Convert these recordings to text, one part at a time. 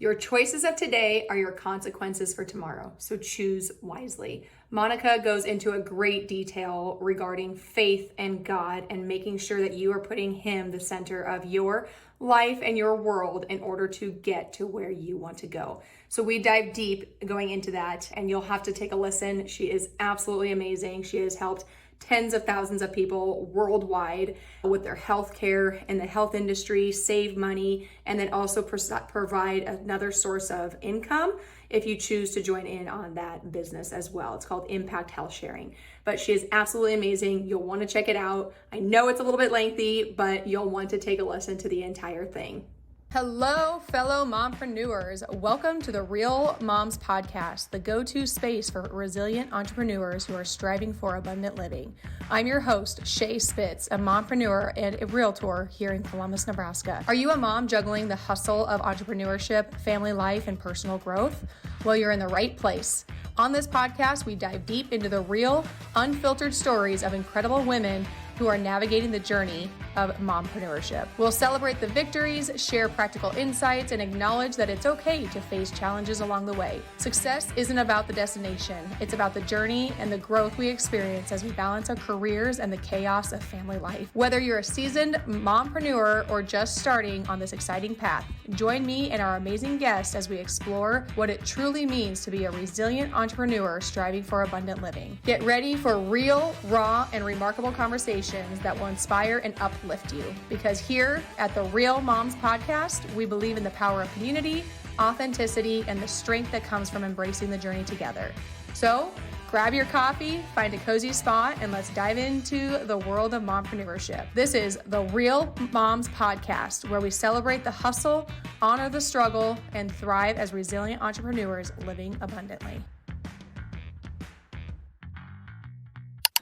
Your choices of today are your consequences for tomorrow, so choose wisely. Monica goes into a great detail regarding faith and God and making sure that you are putting Him the center of your life and your world in order to get to where you want to go. So we dive deep going into that, and you'll have to take a listen. She is absolutely amazing. She has helped tens of thousands of people worldwide with their healthcare and the health industry, save money, and then also provide another source of income if you choose to join in on that business as well. It's called Impact Health Sharing. But she is absolutely amazing. You'll want to check it out. I know it's a little bit lengthy, but you'll want to take a listen to the entire thing. Hello, fellow mompreneurs. Welcome to the Real Moms Podcast, the go-to space for resilient entrepreneurs who are striving for abundant living. I'm your host, Shae Spitz, a mompreneur and a realtor here in Columbus, Nebraska. Are you a mom juggling the hustle of entrepreneurship, family life, and personal growth? Well, you're in the right place. On this podcast, we dive deep into the real, unfiltered stories of incredible women who are navigating the journey of mompreneurship. We'll celebrate the victories, share practical insights, and acknowledge that it's okay to face challenges along the way. Success isn't about the destination. It's about the journey and the growth we experience as we balance our careers and the chaos of family life. Whether you're a seasoned mompreneur or just starting on this exciting path, join me and our amazing guests as we explore what it truly means to be a resilient entrepreneur striving for abundant living. Get ready for real, raw, and remarkable conversations that will inspire and uplift you. Because here at the Real Moms Podcast, we believe in the power of community, authenticity, and the strength that comes from embracing the journey together. So grab your coffee, find a cozy spot, and let's dive into the world of mompreneurship. This is the Real Moms Podcast, where we celebrate the hustle, honor the struggle, and thrive as resilient entrepreneurs living abundantly.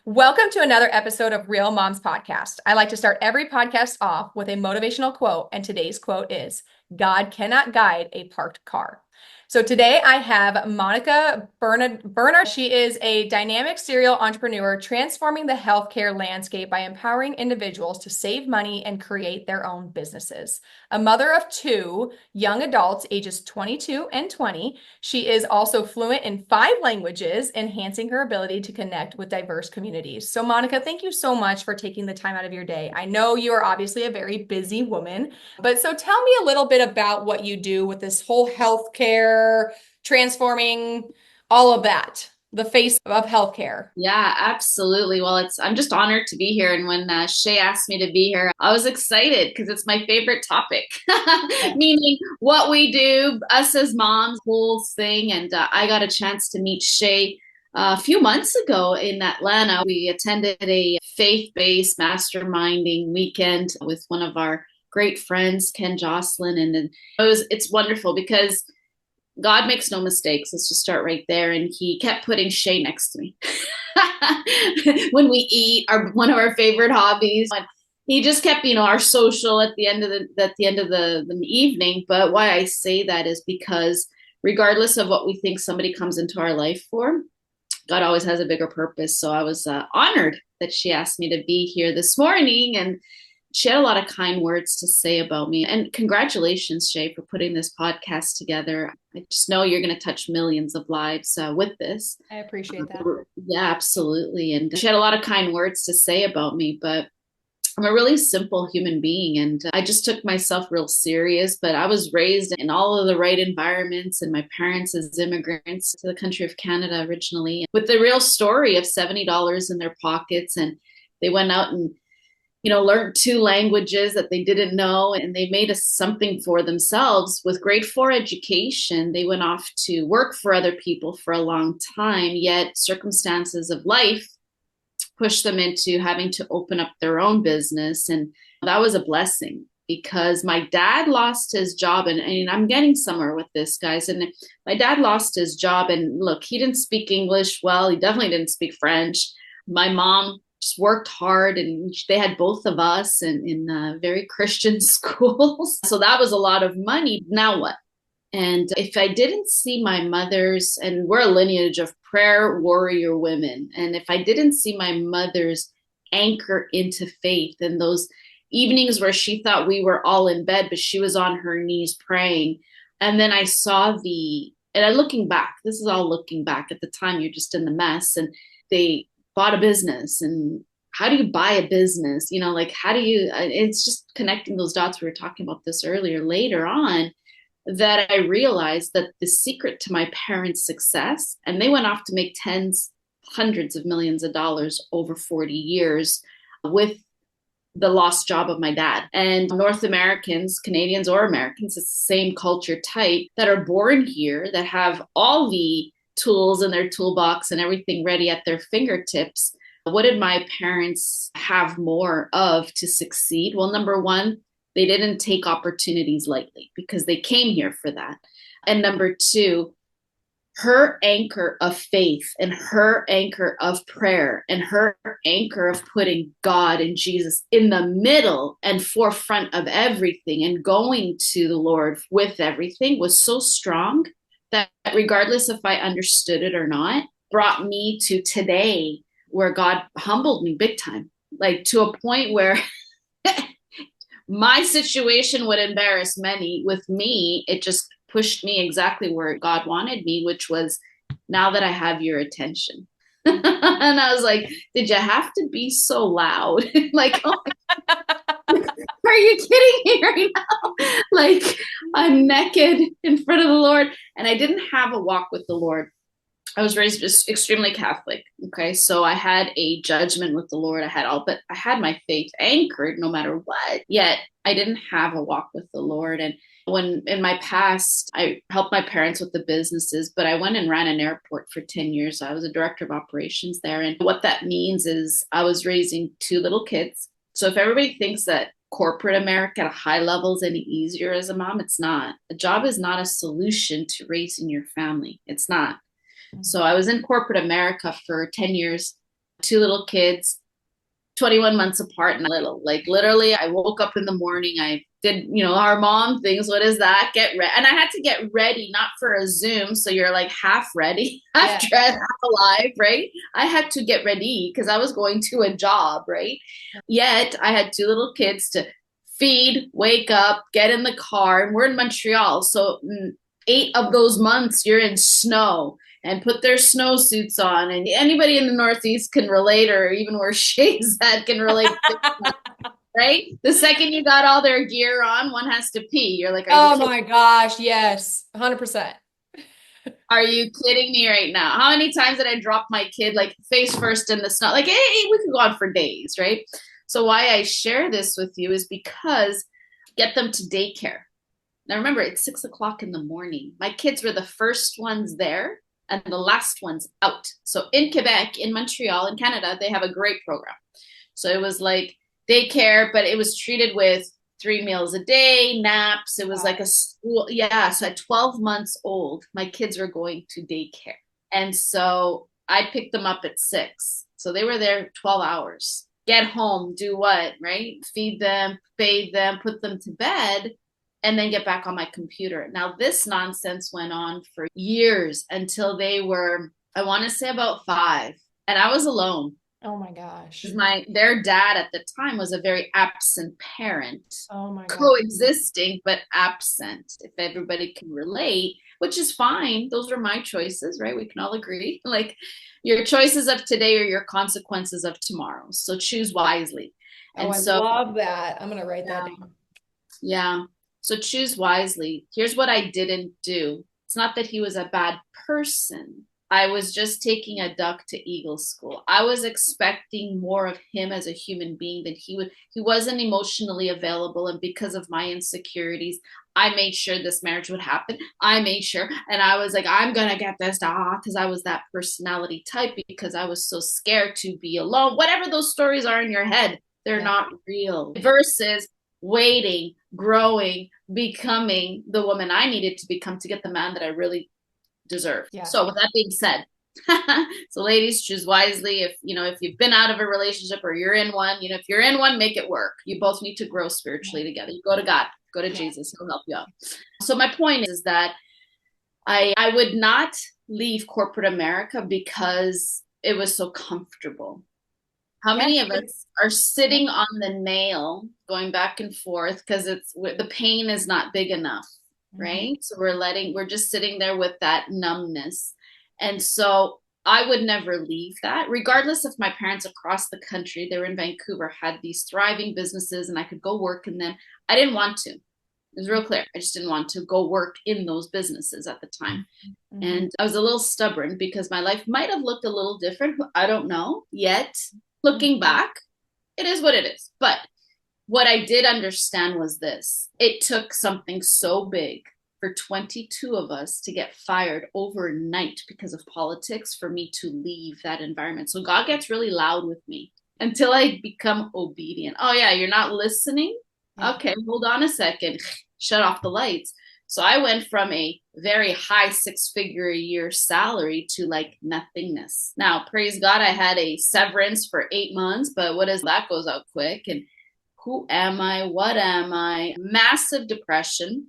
Welcome to another episode of Real Moms Podcast. I like to start every podcast off with a motivational quote, and today's quote is, "God cannot guide a parked car." So today I have Monica Bernardino. She is a dynamic serial entrepreneur transforming the healthcare landscape by empowering individuals to save money and create their own businesses. A mother of two young adults, ages 22 and 20, she is also fluent in 5 languages, enhancing her ability to connect with diverse communities. So Monica, thank you so much for taking the time out of your day. I know you are obviously a very busy woman, but so tell me a little bit about what you do with this whole healthcare, transforming all of that, the face of healthcare. Yeah, absolutely. Well, I'm just honored to be here. And when Shae asked me to be here, I was excited because it's my favorite topic, meaning what we do, us as moms, whole thing. And I got a chance to meet Shae a few months ago in Atlanta. We attended a faith-based masterminding weekend with one of our great friends, Ken Jocelyn. And it's wonderful because God makes no mistakes. Let's just start right there. And he kept putting Shae next to me when we eat, one of our favorite hobbies. And he just kept, our social at the end of the evening. But why I say that is because regardless of what we think somebody comes into our life for, God always has a bigger purpose. So I was honored that she asked me to be here this morning, and she had a lot of kind words to say about me. And congratulations, Shae, for putting this podcast together. I just know you're going to touch millions of lives with this. I appreciate that. Yeah, absolutely. And she had a lot of kind words to say about me, but I'm a really simple human being. And I just took myself real serious, but I was raised in all of the right environments, and my parents as immigrants to the country of Canada originally, with the real story of $70 in their pockets. And they went out and learned 2 languages that they didn't know, and they made something for themselves with grade 4 education. They went off to work for other people for a long time, yet circumstances of life pushed them into having to open up their own business. And that was a blessing because my dad lost his job, and I'm getting somewhere with this, guys. And my dad lost his job, and look, he didn't speak English well. He definitely didn't speak French. My mom just worked hard, and they had both of us in very Christian schools. So that was a lot of money. Now what? And if I didn't see my mother's, and we're a lineage of prayer warrior women, and if I didn't see my mother's anchor into faith, and those evenings where she thought we were all in bed, but she was on her knees praying, And then I saw and I'm looking back, this is all looking back. At the time, you're just in the mess, and they bought a business. And how do you buy a business? Like, how do you, it's just connecting those dots. We were talking about this earlier, later on, that I realized that the secret to my parents' success, and they went off to make tens, hundreds of millions of dollars over 40 years with the lost job of my dad. And North Americans, Canadians or Americans, it's the same culture type that are born here, that have all the tools in their toolbox and everything ready at their fingertips. What did my parents have more of to succeed? Well, number one, they didn't take opportunities lightly because they came here for that. And number two, her anchor of faith and her anchor of prayer and her anchor of putting God and Jesus in the middle and forefront of everything and going to the Lord with everything was so strong that, regardless if I understood it or not, brought me to today, where God humbled me big time, like to a point where my situation would embarrass many. With me, it just pushed me exactly where God wanted me, which was, now that I have your attention. And I was like, did you have to be so loud? Like, oh, are you kidding me right now? Like, I'm naked in front of the Lord. And I didn't have a walk with the Lord. I was raised just extremely Catholic. Okay. So I had a judgment with the Lord. But I had my faith anchored no matter what. Yet I didn't have a walk with the Lord. And when in my past, I helped my parents with the businesses, but I went and ran an airport for 10 years. I was a director of operations there. And what that means is I was raising two little kids. So if everybody thinks that corporate America at a high level is any easier as a mom, it's not. A job is not a solution to raising your family. It's not. So I was in corporate America for 10 years, two little kids, 21 months apart and little. Like, literally, I woke up in the morning. I did, our mom things. What is that? Get ready. And I had to get ready, not for a Zoom. So you're like half ready, half dressed, half alive, right? I had to get ready because I was going to a job, right? Yet I had two little kids to feed, wake up, get in the car. And we're in Montreal. So 8 of those months you're in snow, and put their snowsuits on. And anybody in the Northeast can relate, or even where Shae's at can relate. Right? The second you got all their gear on, one has to pee. You're like, oh my gosh, yes, 100%. Are you kidding me right now? How many times did I drop my kid like face first in the snow? Like, hey, we could go on for days, right? So why I share this with you is because get them to daycare. Now remember, it's 6:00 in the morning. My kids were the first ones there and the last one's out. So in Quebec, in Montreal, in Canada, they have a great program. So it was like daycare, but it was treated with 3 meals a day, naps. It was like a school. Yeah. So at 12 months old, my kids were going to daycare. And so I picked them up at 6. So they were there 12 hours. Get home, do what, right? Feed them, bathe them, put them to bed, and then get back on my computer. Now, this nonsense went on for years until they were, I want to say, about 5. And I was alone. Oh my gosh. Their dad at the time was a very absent parent. Oh my gosh. Coexisting, but absent, if everybody can relate, which is fine. Those are my choices, right? We can all agree. Like, your choices of today are your consequences of tomorrow. So choose wisely. And I love that. I'm going to write that down. Yeah. So choose wisely. Here's what I didn't do. It's not that he was a bad person. I was just taking a duck to Eagle School. I was expecting more of him as a human being than he would. He wasn't emotionally available. And because of my insecurities, I made sure this marriage would happen. I made sure. And I was like, I'm going to get this because I was that personality type, because I was so scared to be alone. Whatever those stories are in your head, they're not real. Versus waiting, growing, becoming the woman I needed to become to get the man that I really deserve. Yeah. So with that being said, so ladies, choose wisely. If you've been out of a relationship or you're in one, if you're in one, make it work. You both need to grow spiritually together. You go to God, go to Jesus, he'll help you out. So my point is that I would not leave corporate America because it was so comfortable. How many of us are sitting on the nail, going back and forth because the pain is not big enough? Mhm. right? So we're just sitting there with that numbness. And so I would never leave that, regardless if my parents across the country, they were in Vancouver, had these thriving businesses and I could go work in them. I didn't want to. It was real clear. I just didn't want to go work in those businesses at the time. Mhm. And I was a little stubborn because my life might have looked a little different. I don't know yet. Looking back, it is what it is. But what I did understand was this: it took something so big for 22 of us to get fired overnight because of politics for me to leave that environment. So God gets really loud with me until I become obedient. Oh, yeah, you're not listening? Yeah. Okay, hold on a second. Shut off the lights. So I went from a very high 6-figure a year salary to like nothingness. Now, praise God, I had a severance for 8 months, but what is that goes out quick. And who am I? What am I? Massive depression,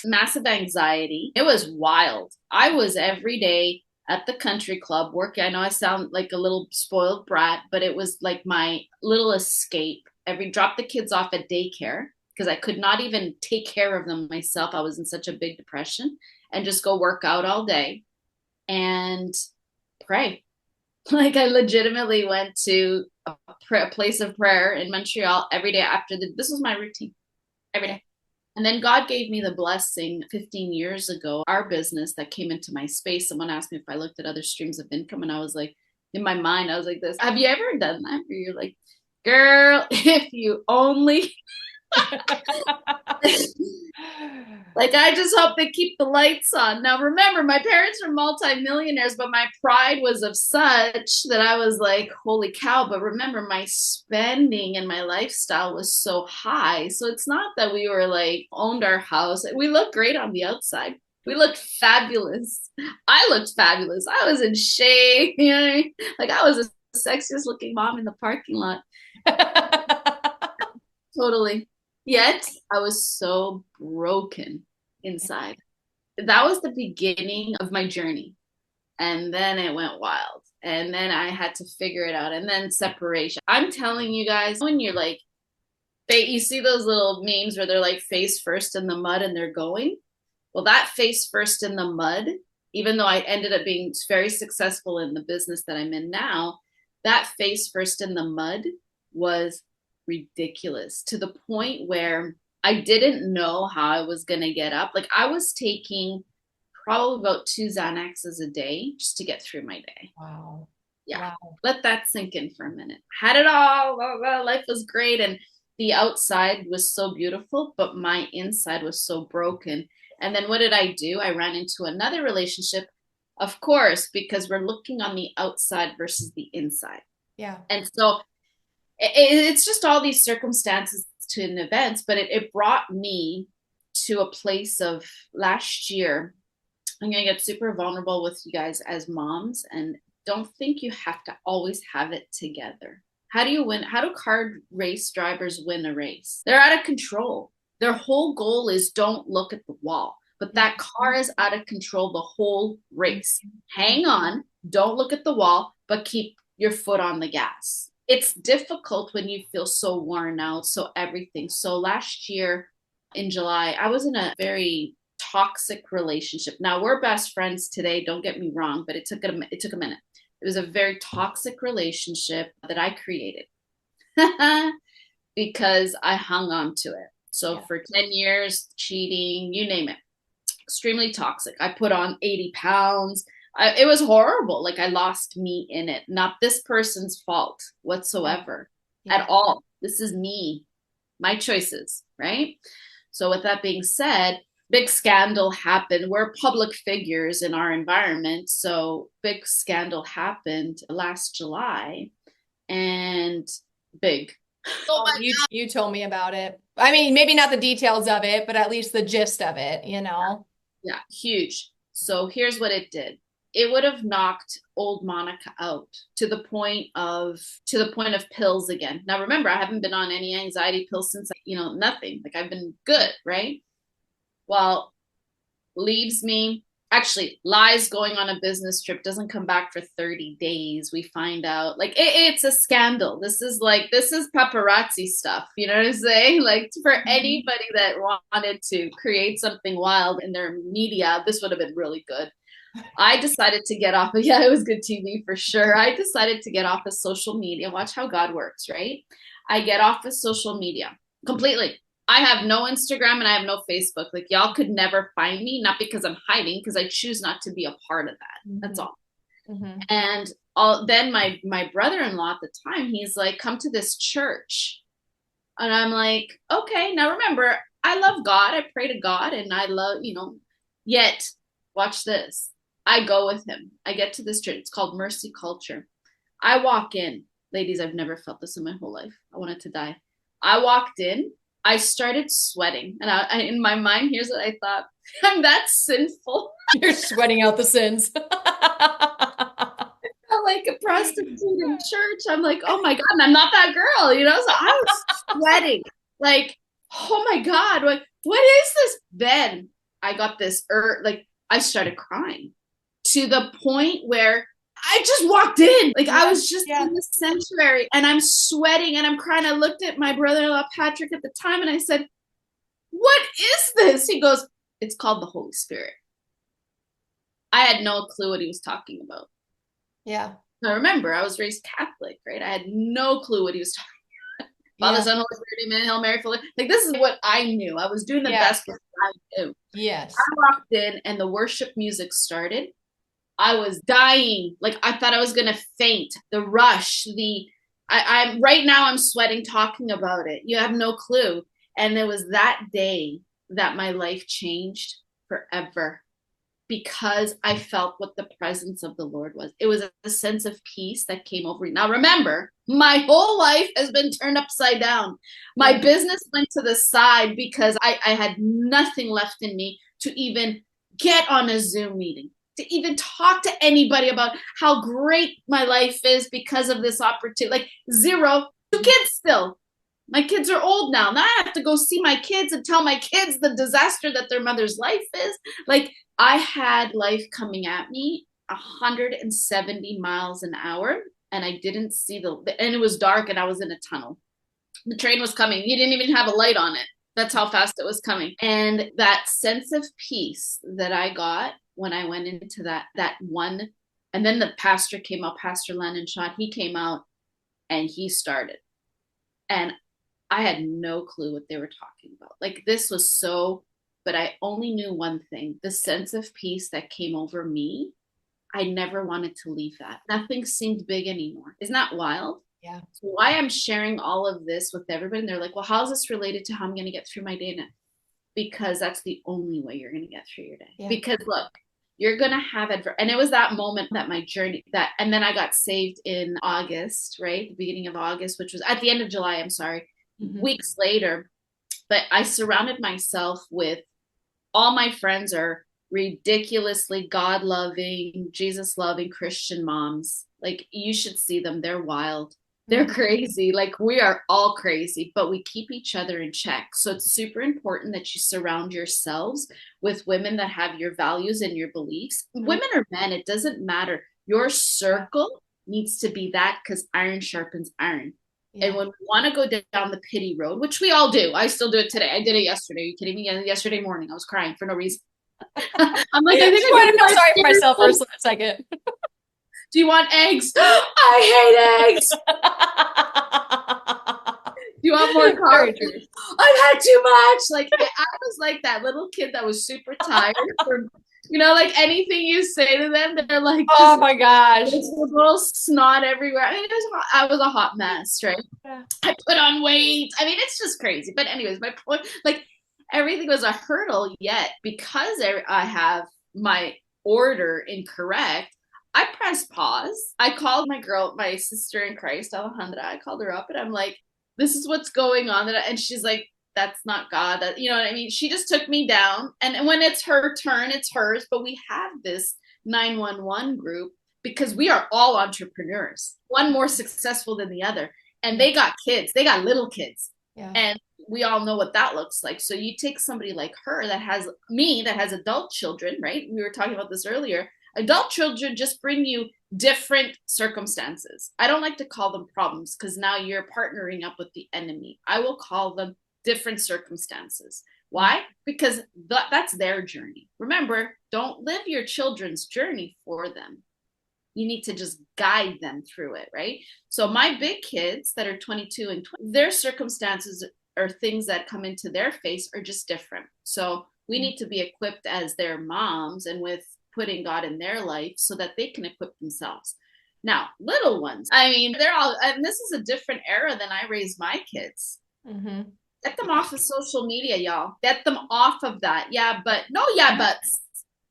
massive anxiety. It was wild. I was every day at the country club working. I know I sound like a little spoiled brat, but it was like my little escape. Every drop the kids off at daycare because I could not even take care of them myself. I was in such a big depression, and just go work out all day and pray. Like I legitimately went to a place of prayer in Montreal every day this was my routine every day. And then God gave me the blessing 15 years ago, our business that came into my space. Someone asked me if I looked at other streams of income. And I was like, in my mind, I was like this. Have you ever done that where you're like, girl, if you only like, I just hope they keep the lights on. Now, remember, my parents were multimillionaires, but my pride was of such that I was like, holy cow. But remember, my spending and my lifestyle was so high. So it's not that we were like owned our house. We looked great on the outside. We looked fabulous. I looked fabulous. I was in shape. You know what I mean? Like, I was the sexiest looking mom in the parking lot. Totally. Yet I was so broken inside. That was the beginning of my journey. And then it went wild. And then I had to figure it out. And then separation. I'm telling you guys, when you're like, you see those little memes where they're like face first in the mud and they're going? Well, that face first in the mud, even though I ended up being very successful in the business that I'm in now, that face first in the mud was ridiculous to the point where I didn't know how I was going to get up. Like I was taking probably about 2 Xanaxes a day just to get through my day. Wow. Yeah. Wow. Let that sink in for a minute. Had it all. Life was great. And the outside was so beautiful, but my inside was so broken. And then what did I do? I ran into another relationship, of course, because we're looking on the outside versus the inside. Yeah. And so it's just all these circumstances to an events, but it brought me to a place of last year. I'm going to get super vulnerable with you guys as moms, and don't think you have to always have it together. How do you win? How do car race drivers win a race? They're out of control. Their whole goal is don't look at the wall, but that car is out of control the whole race. Hang on, don't look at the wall, but keep your foot on the gas. It's difficult when you feel so worn out, so everything. So last year in July, I was in a very toxic relationship. Now we're best friends today, don't get me wrong, but it took a minute. It was a very toxic relationship that I created because I hung on to it. So for 10 years, cheating, you name it, extremely toxic. I put on 80 pounds. It was horrible. Like I lost me in it. Not this person's fault whatsoever at all. This is me, my choices, right? So with that being said, big scandal happened. We're public figures in our environment. So big scandal happened last July and big. Oh, you told me about it. I mean, maybe not the details of it, but at least the gist of it, you know? Yeah, huge. So here's what it did. It would have knocked old Monica out to the point of pills again. Now remember, I haven't been on any anxiety pills since, nothing. Like I've been good, right? Well, leaves me. actually lies going on a business trip, doesn't come back for 30 days. We find out like it's a scandal. This is paparazzi stuff. You know what I'm saying? Like for anybody that wanted to create something wild in their media, this would have been really good. I decided to get off of, yeah, it was good TV for sure. I decided to get off of social media. Watch how God works, right? I get off of social media completely. I have no Instagram and I have no Facebook. Like y'all could never find me, not because I'm hiding, because I choose not to be a part of that. That's all. And then my brother-in-law at the time, he's like, come to this church. And I'm like, okay, now remember, I love God. I pray to God and I love, yet watch this. I go with him. I get to this church. It's called Mercy Culture. I walk in. Ladies, I've never felt this in my whole life. I wanted to die. I walked in. I started sweating. And I in my mind, here's what I thought. I'm that sinful. You're sweating out the sins. I felt like a prostitute in church. I'm like, oh my God, and I'm not that girl, So I was sweating. Like, oh my God, what is this? Then I got this, I started crying to the point where I just walked in. Like I was just in the sanctuary and I'm sweating and I'm crying. I looked at my brother-in-law, Patrick, at the time and I said, what is this? He goes, it's called the Holy Spirit. I had no clue what he was talking about. Yeah. I remember I was raised Catholic, right? I had no clue what he was talking about. Father, Son, Holy Spirit, Amen, Hail Mary, full. Like this is what I knew. I was doing the best what I knew. Yes. I walked in and the worship music started. I was dying. Like I thought I was going to faint. The rush, I'm right now I'm sweating talking about it. You have no clue. And it was that day that my life changed forever because I felt what the presence of the Lord was. It was a sense of peace that came over me. Now remember, my whole life has been turned upside down. My business went to the side because I had nothing left in me to even get on a Zoom meeting, to even talk to anybody about how great my life is because of this opportunity. Like 0, 2 kids still. My kids are old now. Now I have to go see my kids and tell my kids the disaster that their mother's life is. Like I had life coming at me 170 miles an hour and I didn't see and it was dark and I was in a tunnel. The train was coming. You didn't even have a light on it. That's how fast it was coming. And that sense of peace that I got when I went into that one, and then the pastor came out, Pastor Lennon Shot, he came out and he started. And I had no clue what they were talking about. Like this was but I only knew one thing, the sense of peace that came over me. I never wanted to leave that. Nothing seemed big anymore. Isn't that wild? Yeah. So why I'm sharing all of this with everybody, and they're like, well, how is this related to how I'm going to get through my day now? Because that's the only way you're going to get through your day. Yeah. Because look, you're going to have and it was that moment that my journey and then I got saved in August, right? The beginning of August, which was at the end of July, I'm sorry, weeks later. But I surrounded myself with all my friends are ridiculously God-loving, Jesus-loving Christian moms. Like you should see them. They're wild. They're crazy. Like we are all crazy, but we keep each other in check. So it's super important that you surround yourselves with women that have your values and your beliefs. Women or men, it doesn't matter. Your circle needs to be that because iron sharpens iron. Yeah. And when we want to go down the pity road, which we all do, I still do it today. I did it yesterday. Are you kidding me? Yesterday morning, I was crying for no reason. I'm like, I think I want to feel sorry for myself for a second. Do you want eggs? I hate eggs. Do you want more coffee? I've had too much. Like I was like that little kid that was super tired from, like anything you say to them, they're like, oh my gosh, there's a little snot everywhere. I mean, I was a hot mess, right? Yeah. I put on weight. I mean, it's just crazy. But anyways, my point, like everything was a hurdle. Yet because I have my order incorrect, I pressed pause. I called my sister in Christ, Alejandra. I called her up and I'm like, this is what's going on. And she's like, that's not God. You know what I mean? She just took me down. And when it's her turn, it's hers. But we have this 911 group because we are all entrepreneurs, one more successful than the other. And they got kids. They got little kids. Yeah. And we all know what that looks like. So you take somebody like her that has adult children, right? We were talking about this earlier. Adult children just bring you different circumstances. I don't like to call them problems because now you're partnering up with the enemy. I will call them different circumstances. Why? Because that's their journey. Remember, don't live your children's journey for them. You need to just guide them through it, right? So my big kids that are 22 and 20, their circumstances or things that come into their face are just different. So we need to be equipped as their moms and with putting God in their life so that they can equip themselves. Now, little ones, I mean, they're all, and this is a different era than I raised my kids. Mm-hmm. Get them off of social media, y'all. Get them off of that. Yeah, but no, yeah, buts.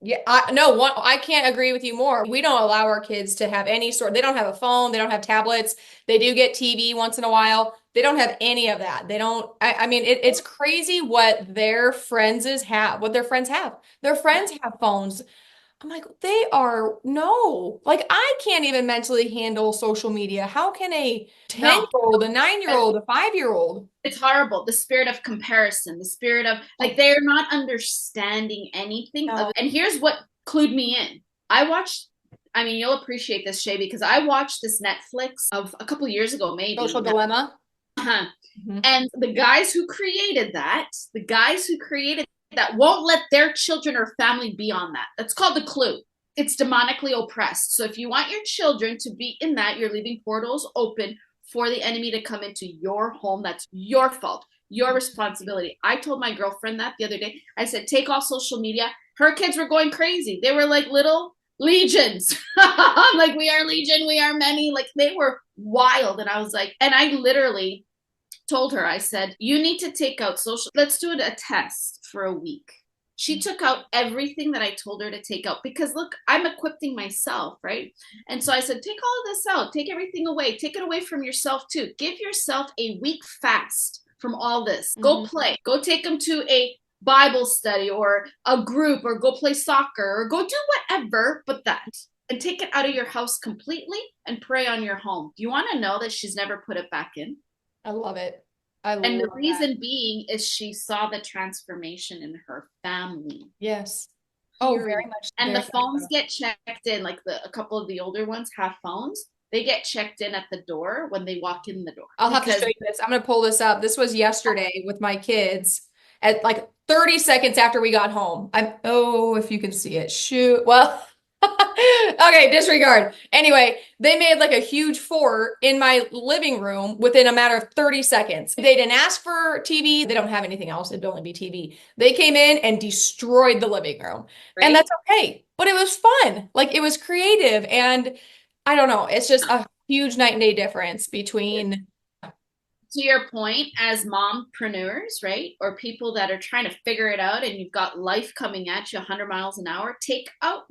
Yeah, I can't agree with you more. We don't allow our kids to have any sort, they don't have a phone, they don't have tablets. They do get TV once in a while. They don't have any of that. They don't, I mean, it's crazy what their friends have, what their friends have. Their friends have phones. I'm like, no, like I can't even mentally handle social media. How can a 10-year-old, a 9-year-old, a 5-year-old? It's horrible. The spirit of comparison, the spirit of like, they're not understanding anything. No. And here's what clued me in. I mean, you'll appreciate this, Shae, because I watched this Netflix of a couple years ago, maybe. Social Dilemma. Uh-huh. Mm-hmm. And the guys who created that won't let their children or family be on that. That's called the clue. It's demonically oppressed. So if you want your children to be in that, you're leaving portals open for the enemy to come into your home. That's your fault, your responsibility. I told my girlfriend that the other day. I said, take off social media. Her kids were going crazy. They were like little legions. Like, we are legion, we are many. Like, they were wild. And I was like, and I literally told her, I said, you need to take out social. Let's do a test for a week. She took out everything that I told her to take out because look, I'm equipping myself, right? And so I said, take all of this out, take everything away, take it away from yourself too. Give yourself a week fast from all this. Go play, go take them to a Bible study or a group or go play soccer or go do whatever but that. And take it out of your house completely and pray on your home. Do you want to know that she's never put it back in? I love it. And the reason being is she saw the transformation in her family. Yes. Oh, very much. And the phones get checked in, like a couple of the older ones have phones. They get checked in at the door when they walk in the door. I'll have to show you this. I'm going to pull this up. This was yesterday with my kids at like 30 seconds after we got home. If you can see it. Shoot. Well, okay, disregard. Anyway, they made like a huge fort in my living room within a matter of 30 seconds. They didn't ask for TV. They don't have anything else. It'd only be TV. They came in and destroyed the living room. Right? And that's okay. But it was fun. Like, it was creative. And I don't know. It's just a huge night and day difference between. To your point, as mompreneurs, right? Or people that are trying to figure it out and you've got life coming at you 100 miles an hour, take out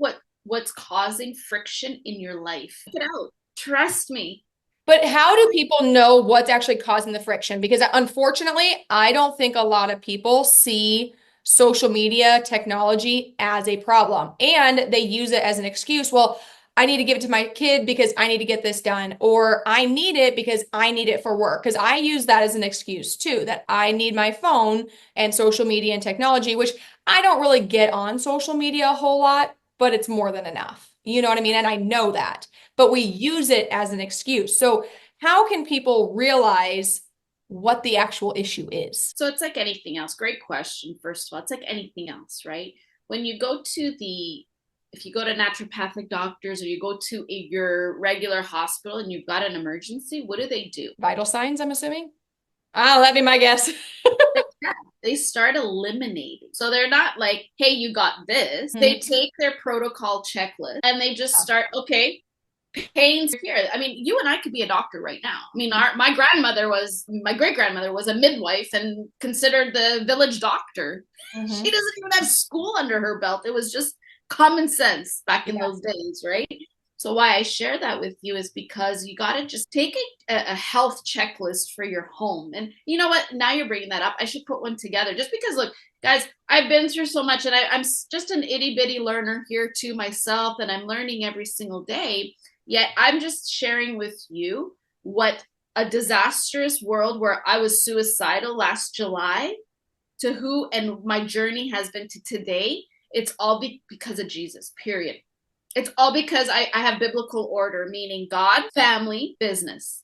what's causing friction in your life. Get out. Trust me. But how do people know what's actually causing the friction? Because unfortunately, I don't think a lot of people see social media technology as a problem. And they use it as an excuse. Well, I need to give it to my kid because I need to get this done. Or I need it because I need it for work. Because I use that as an excuse too, that I need my phone and social media and technology, which I don't really get on social media a whole lot. But it's more than enough. You know what I mean? And I know that, but we use it as an excuse. So how can people realize what the actual issue is? So it's like anything else. Great question. First of all, it's like anything else, right? When you go to if you go to naturopathic doctors or you go to your regular hospital and you've got an emergency, what do? Vital signs, I'm assuming. Oh, that'd be my guess. They start eliminating. So they're not like, hey, you got this. Mm-hmm. They take their protocol checklist and they just start, okay, pains here. I mean, you and I could be a doctor right now. I mean, my great grandmother was a midwife and considered the village doctor. Mm-hmm. She doesn't even have school under her belt. It was just common sense back in those days, right? So why I share that with you is because you got to just take a health checklist for your home. And you know what? Now you're bringing that up. I should put one together just because, look, guys, I've been through so much and I'm just an itty bitty learner here too myself. And I'm learning every single day. Yet I'm just sharing with you what a disastrous world where I was suicidal last July to who and my journey has been to today, it's all because of Jesus, period. It's all because I have biblical order, meaning God, family, business.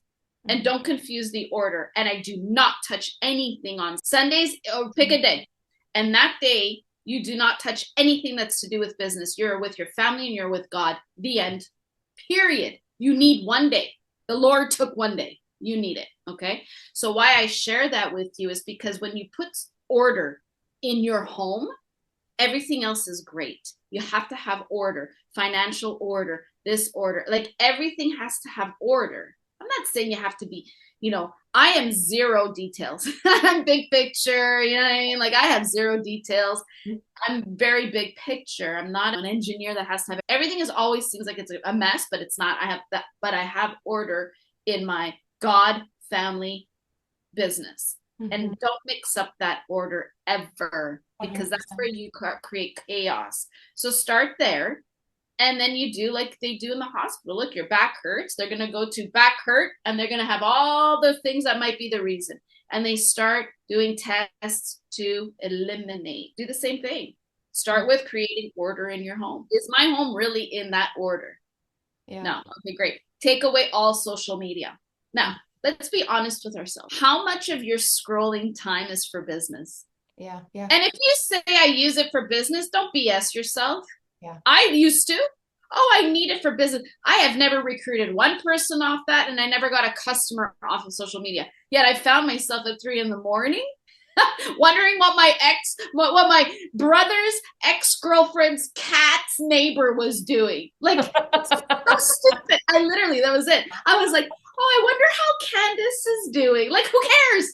And don't confuse the order. And I do not touch anything on Sundays, or pick a day. And that day, you do not touch anything that's to do with business. You're with your family and you're with God. The end. Period. You need one day. The Lord took one day. You need it. Okay. So why I share that with you is because when you put order in your home, everything else is great. You have to have order, financial order, this order, like everything has to have order. I'm not saying you have to be, I am zero details. I'm big picture, you know what I mean? Like I have zero details. I'm very big picture. I'm not an engineer that has to have everything. Is always seems like it's a mess, but it's not. I have that, but I have order in my God, family, business. And don't mix up that order ever, because that's where you create chaos. So start there. And then you do like they do in the hospital. Look, your back hurts. They're going to go to back hurt, and they're going to have all the things that might be the reason. And they start doing tests to eliminate. Do the same thing. Start with creating order in your home. Is my home really in that order? Yeah. No. Okay, great. Take away all social media. Now, let's be honest with ourselves. How much of your scrolling time is for business? Yeah. And if you say I use it for business, don't BS yourself. Yeah. I used to. Oh, I need it for business. I have never recruited one person off that, and I never got a customer off of social media. Yet I found myself at 3 a.m. wondering what my brother's ex-girlfriend's cat's neighbor was doing. Like, so stupid. That was it. I was like, oh, I wonder how Candace is doing. Like, who cares?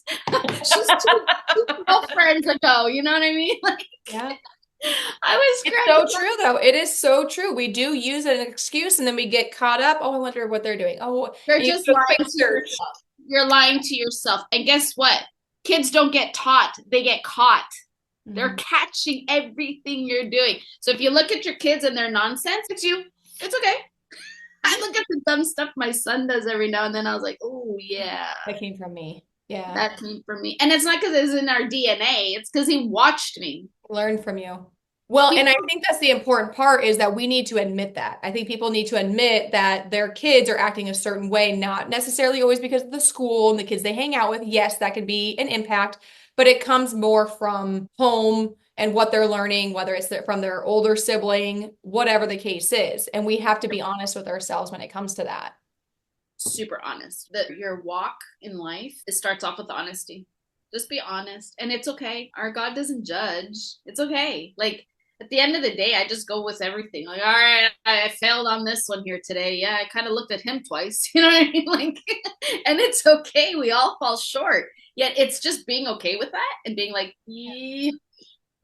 She's two girlfriends ago. You know what I mean? Like, yeah. It's so true, though. It is so true. We do use an excuse, and then we get caught up. Oh, I wonder what they're doing. Oh, you're just lying to yourself. You're lying to yourself. And guess what? Kids don't get taught. They get caught. They're catching everything you're doing. So if you look at your kids and their nonsense, it's you. It's okay. I look at the dumb stuff my son does every now and then. I was like, oh, yeah. That came from me. Yeah. That came from me. And it's not because it's in our DNA. It's because he watched me. Learn from you. Well, and I think that's the important part is that we need to admit that. I think people need to admit that their kids are acting a certain way, not necessarily always because of the school and the kids they hang out with. Yes, that could be an impact, but it comes more from home and what they're learning, whether it's from their older sibling, whatever the case is. And we have to be honest with ourselves when it comes to that. Super honest. That your walk in life, it starts off with honesty. Just be honest. And it's okay. Our God doesn't judge. It's okay. Like, at the end of the day, I just go with everything. Like, all right, I failed on this one here today. Yeah, I kind of looked at him twice. You know what I mean? Like, and it's okay. We all fall short. Yet it's just being okay with that and being like, yeah,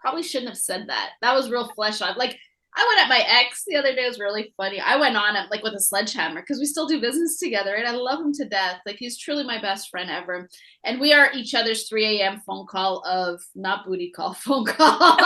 probably shouldn't have said that. That was real flesh on. Like, I went at my ex the other day. It was really funny. I went on it like with a sledgehammer because we still do business together, and I love him to death. Like, he's truly my best friend ever. And we are each other's 3 a.m. phone call of not booty call, phone call.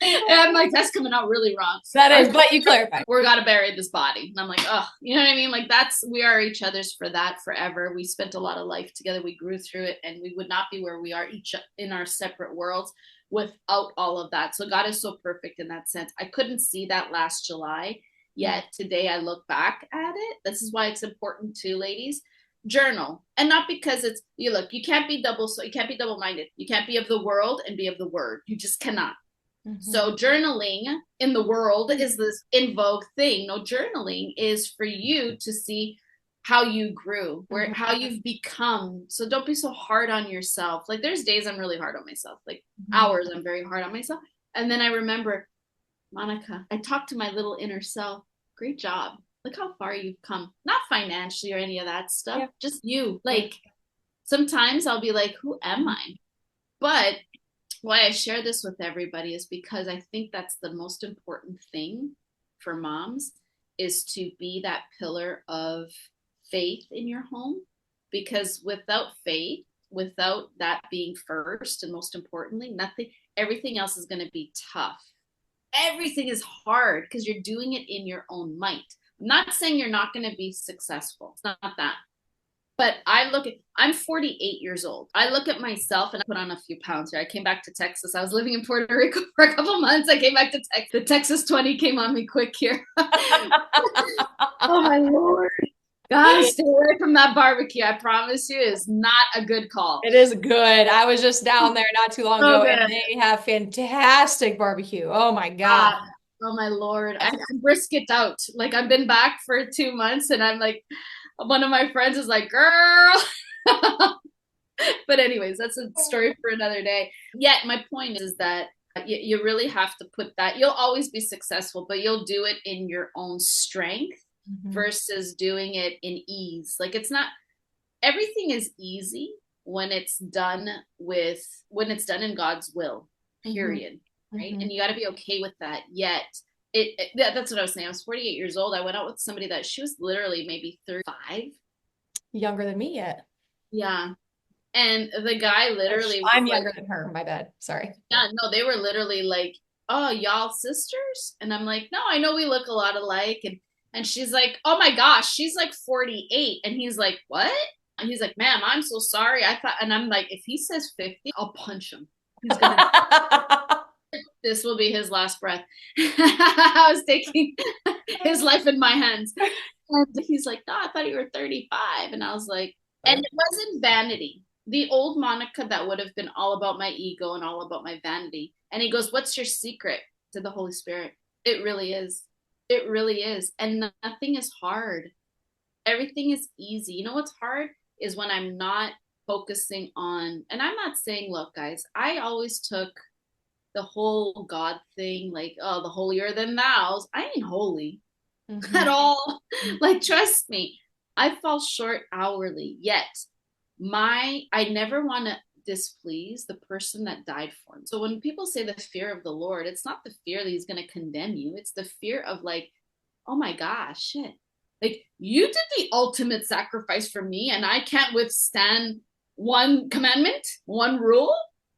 And I'm like, that's coming out really wrong. That is, but you clarified. We're gotta bury this body. And I'm like, oh, you know what I mean? Like, we are each other's for that forever. We spent a lot of life together. We grew through it, and we would not be where we are each in our separate worlds without all of that. So God is so perfect in that sense. I couldn't see that last July, yet today I look back at it. This is why it's important too, ladies. Journal. And not because it's you can't be double-minded. You can't be of the world and be of the word. You just cannot. So journaling in the world is this in vogue thing. No, journaling is for you to see how you grew, how you've become. So don't be so hard on yourself. Like, there's days I'm really hard on myself, like hours I'm very hard on myself. And then I remember, Monica, I talked to my little inner self. Great job. Look how far you've come. Not financially or any of that stuff. Just you. Like, sometimes I'll be like, who am I? But why I share this with everybody is because I think that's the most important thing for moms, is to be that pillar of faith in your home. Because without faith, without that being first and most importantly, everything else is going to be tough. Everything is hard because you're doing it in your own might. I'm not saying you're not going to be successful. It's not that. But I'm 48 years old. I look at myself and I put on a few pounds here. I came back to Texas. I was living in Puerto Rico for a couple months. I came back to Texas. The Texas 20 came on me quick here. Oh my Lord. Guys, stay away from that barbecue. I promise you, it's not a good call. It is good. I was just down there not too long So ago, good. and they have fantastic barbecue. Oh my God. Oh my Lord. I'm brisket out. Like I've been back for 2 months and I'm like, one of my friends is like, girl. But anyways, that's a story for another day. Yet my point is that you really have to put that, you'll always be successful, but you'll do it in your own strength versus doing it in ease. Like it's not, everything is easy when it's done in God's will, period. Right. And you got to be okay with that. Yet that's what I was saying. I was 48 years old. I went out with somebody that she was literally maybe 35. Younger than me yet. Yeah. And the guy literally was I'm younger than her. My bad. Sorry. Yeah, no, they were literally like, oh, y'all sisters? And I'm like, no, I know we look a lot alike. And she's like, oh my gosh, she's like 48. And he's like, what? And he's like, ma'am, I'm so sorry. I thought, and I'm like, if he says 50, I'll punch him. He's gonna this will be his last breath. I was taking his life in my hands. And he's like, no, I thought you were 35. And I was like, and it wasn't vanity. The old Monica that would have been all about my ego and all about my vanity. And he goes, what's your secret? To the Holy Spirit. It really is. It really is. And nothing is hard. Everything is easy. You know what's hard is when I'm not focusing on, and I'm not saying, look, guys, I always took the whole God thing, like, oh, the holier than thou's. I ain't holy at all. Like, trust me, I fall short hourly. Yet I never want to displease the person that died for me. So when people say the fear of the Lord, it's not the fear that he's going to condemn you. It's the fear of like, oh my gosh, shit. Like you did the ultimate sacrifice for me and I can't withstand one commandment, one rule.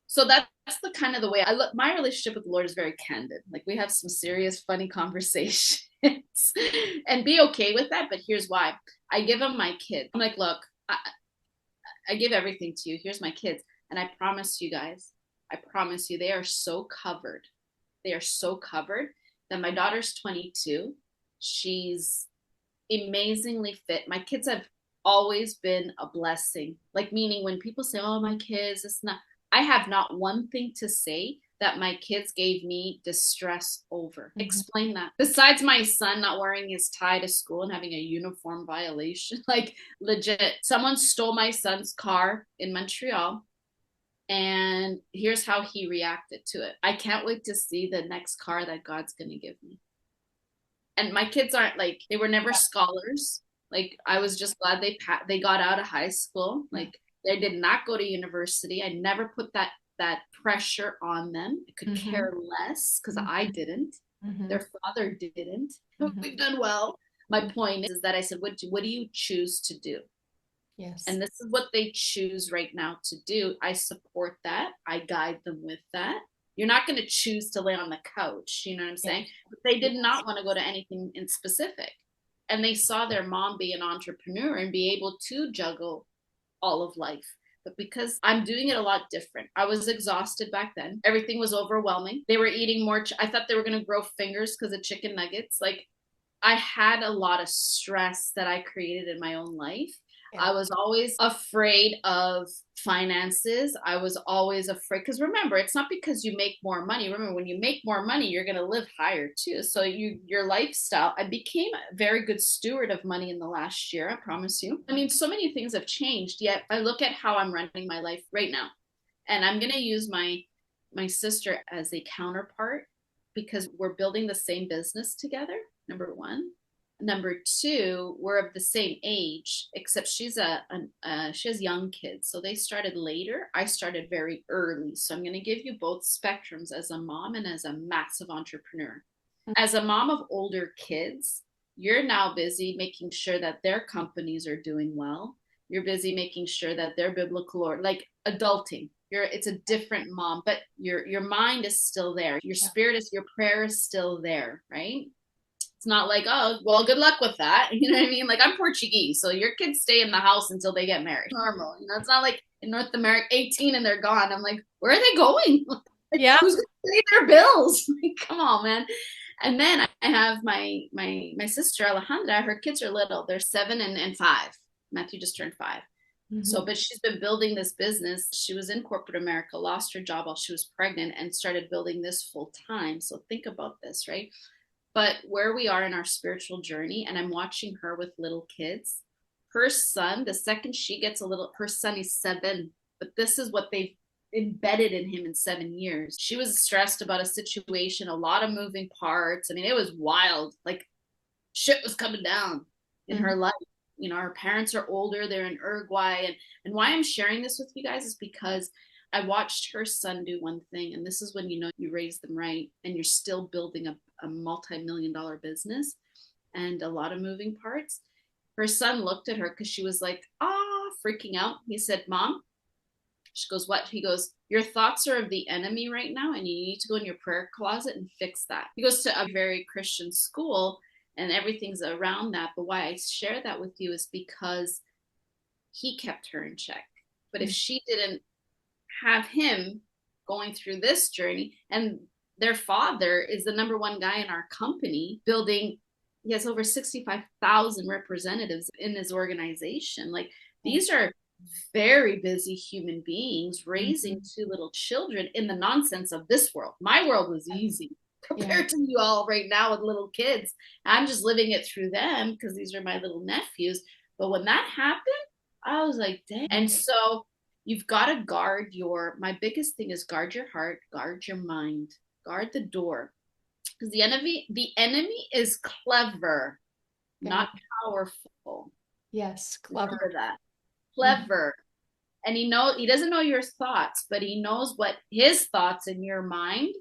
So that's the kind of the way I look. My relationship with the Lord is very candid. Like we have some serious, funny conversations and be okay with that. But here's why. I give him my kid. I'm like, look, I give everything to you. Here's my kids. And I promise you guys, I promise you, they are so covered. They are so covered that my daughter's 22. She's amazingly fit. My kids have always been a blessing. Like meaning when people say, oh, my kids, it's not, I have not one thing to say that my kids gave me distress over. Explain that. Besides my son not wearing his tie to school and having a uniform violation, like legit, someone stole my son's car in Montreal. And here's how he reacted to it. I can't wait to see the next car that God's going to give me. And my kids aren't like, they were never scholars. Like I was just glad they got out of high school. Like they did not go to university. I never put that pressure on them. I could care less because I didn't. Their father didn't. We've done well. My point is that I said, what do you choose to do? Yes. And this is what they choose right now to do. I support that. I guide them with that. You're not going to choose to lay on the couch. You know what I'm saying? But they did not want to go to anything in specific. And they saw their mom be an entrepreneur and be able to juggle all of life. But because I'm doing it a lot different, I was exhausted back then. Everything was overwhelming. They were eating more. I thought they were going to grow fingers because of chicken nuggets. Like I had a lot of stress that I created in my own life. I was always afraid of finances. I was always afraid because remember, it's not because you make more money. Remember, when you make more money, you're going to live higher too. So your lifestyle, I became a very good steward of money in the last year. I promise you. I mean, so many things have changed, yet I look at how I'm running my life right now. And I'm going to use my sister as a counterpart because we're building the same business together. Number one. Number two, we're of the same age, except she has young kids. So they started later. I started very early. So I'm going to give you both spectrums as a mom and as a massive entrepreneur. As a mom of older kids, you're now busy making sure that their companies are doing well. You're busy making sure that they're biblical or like adulting. It's a different mom, but your mind is still there. Your spirit is, your prayer is still there, right? It's It's not like, oh, well, good luck with that. You know what I mean? Like, I'm Portuguese, so your kids stay in the house until they get married. Normal. You know, it's not like in North America, 18 and they're gone. I'm like, where are they going? Like, Yeah. who's going to pay their bills? Like, come on, man. And then I have my sister Alejandra. Her kids are little. They're 7 and 5. Matthew just turned 5. So, but she's been building this business. She was in corporate America, lost her job while she was pregnant, and started building this full time. So think about this, right? But where we are in our spiritual journey, and I'm watching her with little kids. Her son, the second she gets a little, her son is 7, but this is what they've embedded in him in 7 years. She was stressed about a situation, a lot of moving parts. I mean, it was wild. Like shit was coming down in her life. You know, our parents are older, they're in Uruguay. And why I'm sharing this with you guys is because I watched her son do one thing. And this is when you know you raised them right and you're still building a multi-million-dollar business and a lot of moving parts. Her son looked at her because she was like, freaking out. He said, Mom, she goes, what? He goes, your thoughts are of the enemy right now, and you need to go in your prayer closet and fix that. He goes to a very Christian school, and everything's around that. But why I share that with you is because he kept her in check. But if she didn't have him going through this journey, and their father is the number one guy in our company building, he has over 65,000 representatives in his organization. Like these are very busy human beings raising 2 little children in the nonsense of this world. My world was easy compared to you all right now with little kids. I'm just living it through them because these are my little nephews. But when that happened, I was like, dang. And so you've got to guard my biggest thing is guard your heart, guard your mind, guard the door. Because the enemy is clever, not powerful. Yes, clever. Remember that. Clever. And he doesn't know your thoughts, but he knows what his thoughts in your mind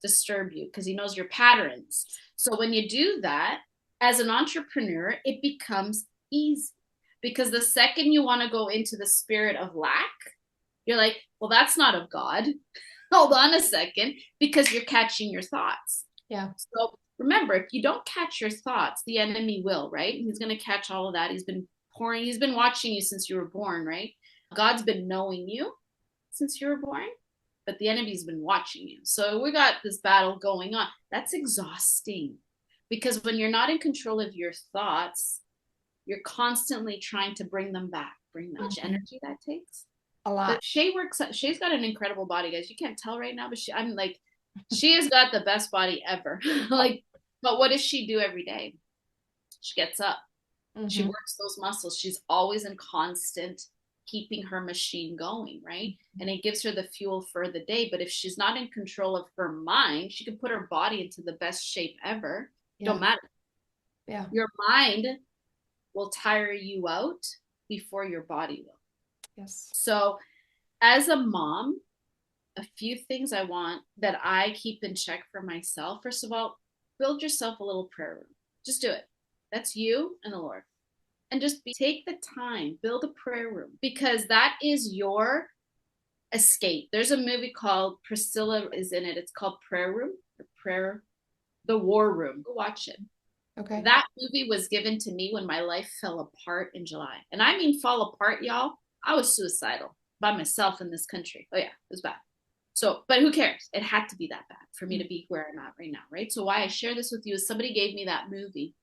disturb you because he knows your patterns. So when you do that as an entrepreneur, it becomes easy because the second you want to go into the spirit of lack, you're like, well, that's not of God. Hold on a second, because you're catching your thoughts. Yeah. So remember, if you don't catch your thoughts, the enemy will, right? He's going to catch all of that. He's been watching you since you were born, right? God's been knowing you since you were born, but the enemy's been watching you. So we got this battle going on. That's exhausting because when you're not in control of your thoughts, you're constantly trying to bring them back. Bring that much energy that takes. A lot. But Shae's got an incredible body, guys. You can't tell right now, but she has got the best body ever. But what does she do every day? She gets up. She works those muscles. She's always in constant keeping her machine going, right? And it gives her the fuel for the day. But if she's not in control of her mind, she can put her body into the best shape ever. Don't matter. Yeah. Your mind will tire you out before your body will. Yes. So as a mom, a few things I want that I keep in check for myself. First of all, build yourself a little prayer room. Just do it. That's you and the Lord. And just take the time, build a prayer room, because that is your escape. There's a movie called, Priscilla is in it. It's called The War Room. Go watch it. Okay. That movie was given to me when my life fell apart in July. And I mean fall apart, y'all. I was suicidal by myself in this country. Oh yeah, it was bad. So, but who cares? It had to be that bad for me to be where I'm at right now, right? So why I share this with you is somebody gave me that movie.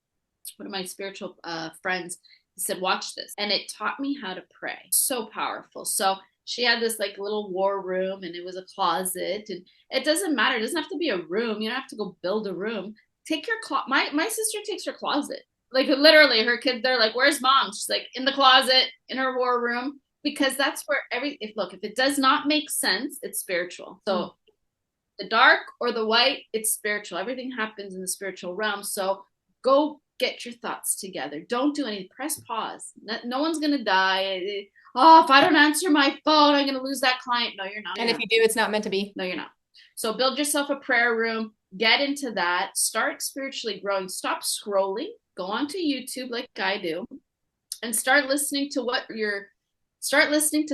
One of my spiritual friends said, watch this. And it taught me how to pray. So powerful. So she had this like little war room and it was a closet, and it doesn't matter. It doesn't have to be a room. You don't have to go build a room. Take your my sister takes her closet. Like literally her kids, they're like, where's mom? She's like in the closet in her war room, because that's where if it does not make sense, it's spiritual. So the dark or the white, it's spiritual. Everything happens in the spiritual realm. So go get your thoughts together. Don't do anything. Press pause. No one's going to die. Oh, if I don't answer my phone, I'm going to lose that client. No, you're not. And if you do, it's not meant to be. No, you're not. So build yourself a prayer room. Get into that. Start spiritually growing. Stop scrolling. Go onto YouTube like I do and start listening to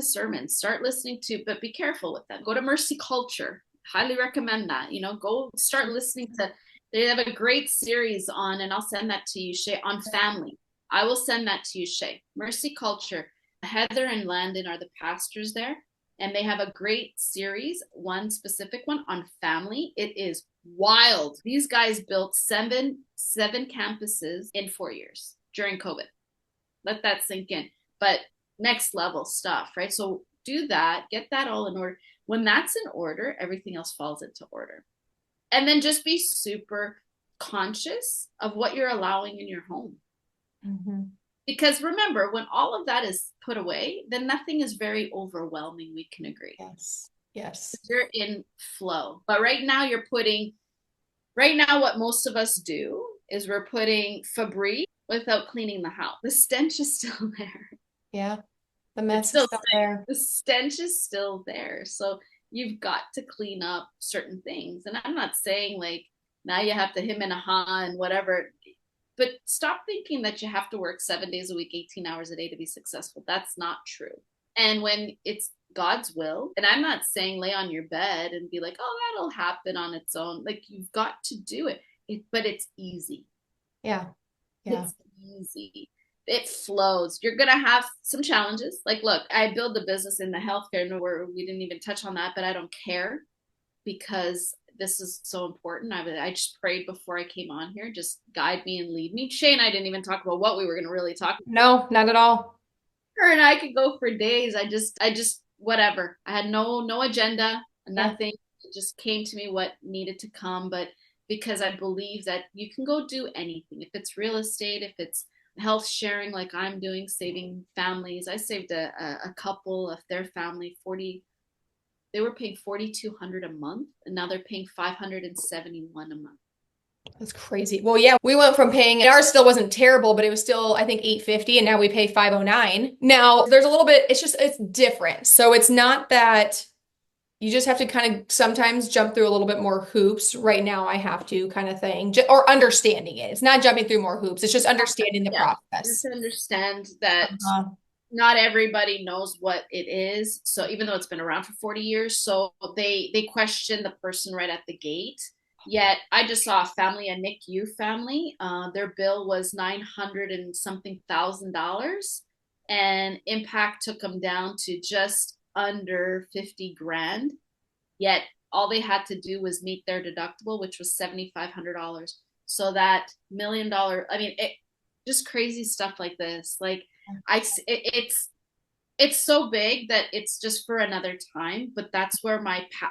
sermons. Start listening to, but be careful with them. Go to Mercy Culture. highly recommend that. Go start listening to, they have a great series on, and I'll send that to you, Shae, on family. I will send that to you, Shae. Mercy Culture. Heather and Landon are the pastors there, and they have a great series, one specific one on family. It is wild. These guys built seven campuses in 4 years during COVID. Let that sink in. But next level stuff, right? So do that, get that all in order. When that's in order, everything else falls into order. And then just be super conscious of what you're allowing in your home. Mm-hmm. Because remember, when all of that is put away, then nothing is very overwhelming. We can agree. Yes. Yes. You're in flow. But right now what most of us do is we're putting Febreze without cleaning the house. The stench is still there. Yeah. The mess is still there. The stench is still there. So you've got to clean up certain things. And I'm not saying like now you have to him and a ha and whatever, but stop thinking that you have to work 7 days a week, 18 hours a day to be successful. That's not true. And when it's God's will, and I'm not saying lay on your bed and be like, oh, that'll happen on its own. Like you've got to do it, but it's easy. Yeah. It's easy. It flows. You're going to have some challenges. Like, look, I build a business in the healthcare where we didn't even touch on that, but I don't care because this is so important. I just prayed before I came on here. Just guide me and lead me. Shae and I didn't even talk about what we were going to really talk about. No, not at all. Her and I could go for days. I just, whatever. I had no agenda, nothing. It just came to me what needed to come. But because I believe that you can go do anything. If it's real estate, if it's health sharing like I'm doing, saving families. I saved a couple of their family they were paying $4,200 a month, and now they're paying $571 a month. That's crazy. Well, yeah, we went from paying, ours still wasn't terrible, but it was still, I think, $850, and now we pay $509. Now there's a little bit, it's different. So it's not that you just have to kind of sometimes jump through a little bit more hoops. Right now I have to kind of thing, or understanding it. It's not jumping through more hoops. It's just understanding the process. Just understand that not everybody knows what it is. So even though it's been around for 40 years, so they question the person right at the gate. Yet I just saw a family, a NICU family. Their bill was $900 and something thousand, and Impact took them down to just under 50 grand. Yet all they had to do was meet their deductible, which was $7,500. So that $1 million, just crazy stuff like this. Like it's so big that it's just for another time. But that's where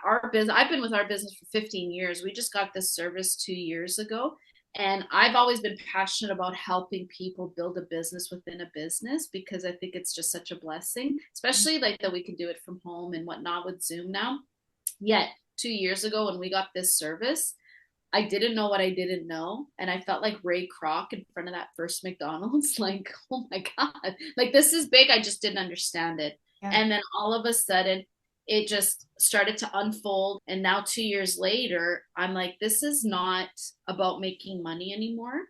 our business, I've been with our business for 15 years. We just got this service 2 years ago. And I've always been passionate about helping people build a business within a business, because I think it's just such a blessing, especially like that we can do it from home and whatnot with Zoom now. Yet 2 years ago when we got this service, I didn't know what I didn't know. And I felt like Ray Kroc in front of that first McDonald's, like, oh my God, like this is big. I just didn't understand it. Yeah. And then all of a sudden it just started to unfold. And now 2 years later, I'm like, this is not about making money anymore.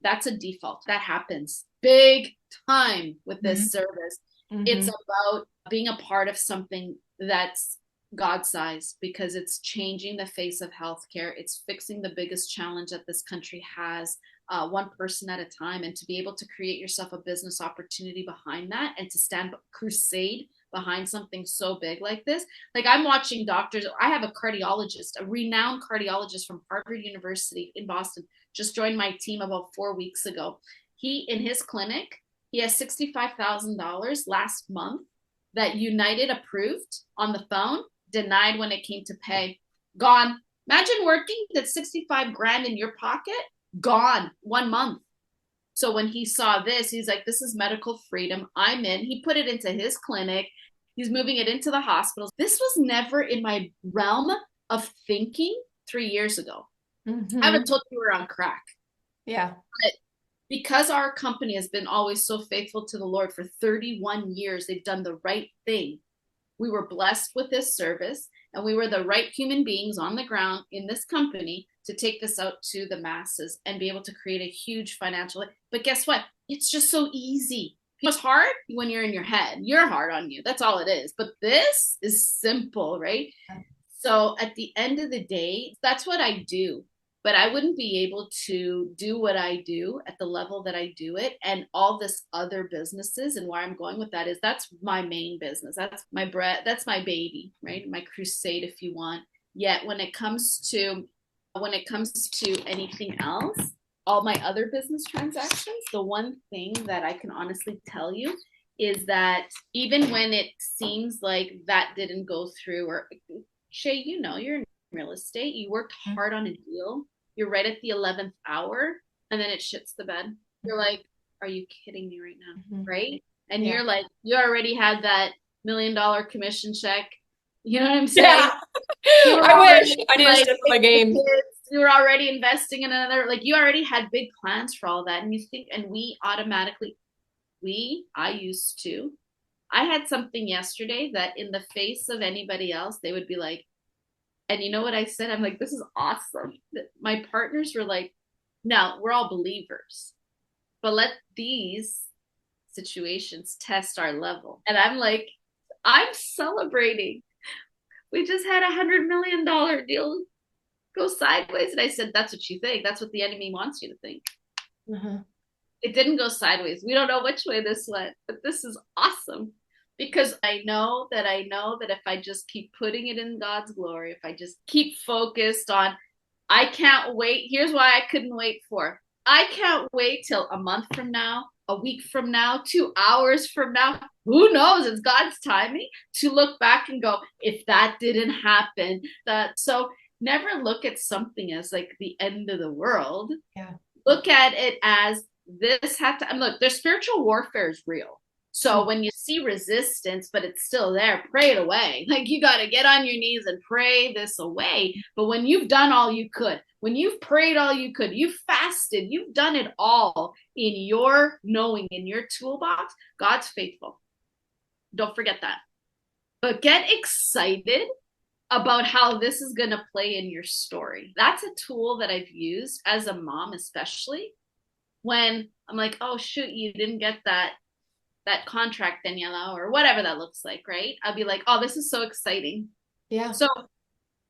That's a default. That happens big time with this service. It's about being a part of something that's God-sized, because it's changing the face of healthcare. It's fixing the biggest challenge that this country has, one person at a time. And to be able to create yourself a business opportunity behind that, and to stand crusade behind something so big like this. Like I'm watching doctors. I have a cardiologist, a renowned cardiologist from Harvard University in Boston, just joined my team about 4 weeks ago. In his clinic, he has $65,000 last month that United approved on the phone, denied when it came to pay. Gone. Imagine working that 65 grand in your pocket, gone 1 month. So when he saw this, he's like, this is medical freedom. I'm in. He put it into his clinic. He's moving it into the hospitals. This was never in my realm of thinking 3 years ago. I would have told you we were on crack. Yeah. But because our company has been always so faithful to the Lord for 31 years, they've done the right thing. We were blessed with this service, and we were the right human beings on the ground in this company to take this out to the masses and be able to create a huge financial. But guess what? It's just so easy. It's hard when you're in your head. You're hard on you. That's all it is. But this is simple, right? So at the end of the day, that's what I do. But I wouldn't be able to do what I do at the level that I do it and all this other businesses. And where I'm going with that is that's my main business. That's my bread. That's my baby, right? My crusade, if you want. Yet when it comes to anything else, all my other business transactions, the one thing that I can honestly tell you is that even when it seems like that didn't go through, or Shae, you're in real estate, you worked hard on a deal, you're right at the 11th hour, and then it shits the bed. You're like, are you kidding me right now? Mm-hmm. Right? And you're like, you already had that $1 million commission check. You know what I'm saying? Yeah. I wish I didn't step my game. You were already investing in another, like you already had big plans for all that. And you think, and we automatically, I used to, I had something yesterday that in the face of anybody else, they would be like, and you know what I said? I'm like, this is awesome. My partners were like, no, we're all believers, but let these situations test our level. And I'm like, I'm celebrating. We just had $100 million deal go sideways. And I said, that's what you think. That's what the enemy wants you to think. Mm-hmm. It didn't go sideways. We don't know which way this went, but this is awesome. Because I know that if I just keep putting it in God's glory, if I just keep focused on, I can't wait. Here's why I couldn't wait for. I can't wait till a month from now, a week from now, 2 hours from now. Who knows? It's God's timing to look back and go, if that didn't happen, that. So never look at something as like the end of the world. Yeah. Look at it as this had to, look, their spiritual warfare is real. So when you see resistance, but it's still there, pray it away. Like you got to get on your knees and pray this away. But when you've done all you could, when you've prayed all you could, you've fasted, you've done it all in your knowing, in your toolbox, God's faithful. Don't forget that. But get excited about how this is going to play in your story. That's a tool that I've used as a mom, especially when I'm like, oh, shoot, you didn't get that contract, Daniela, or whatever that looks like, right? I'll be like, oh, this is so exciting. Yeah. So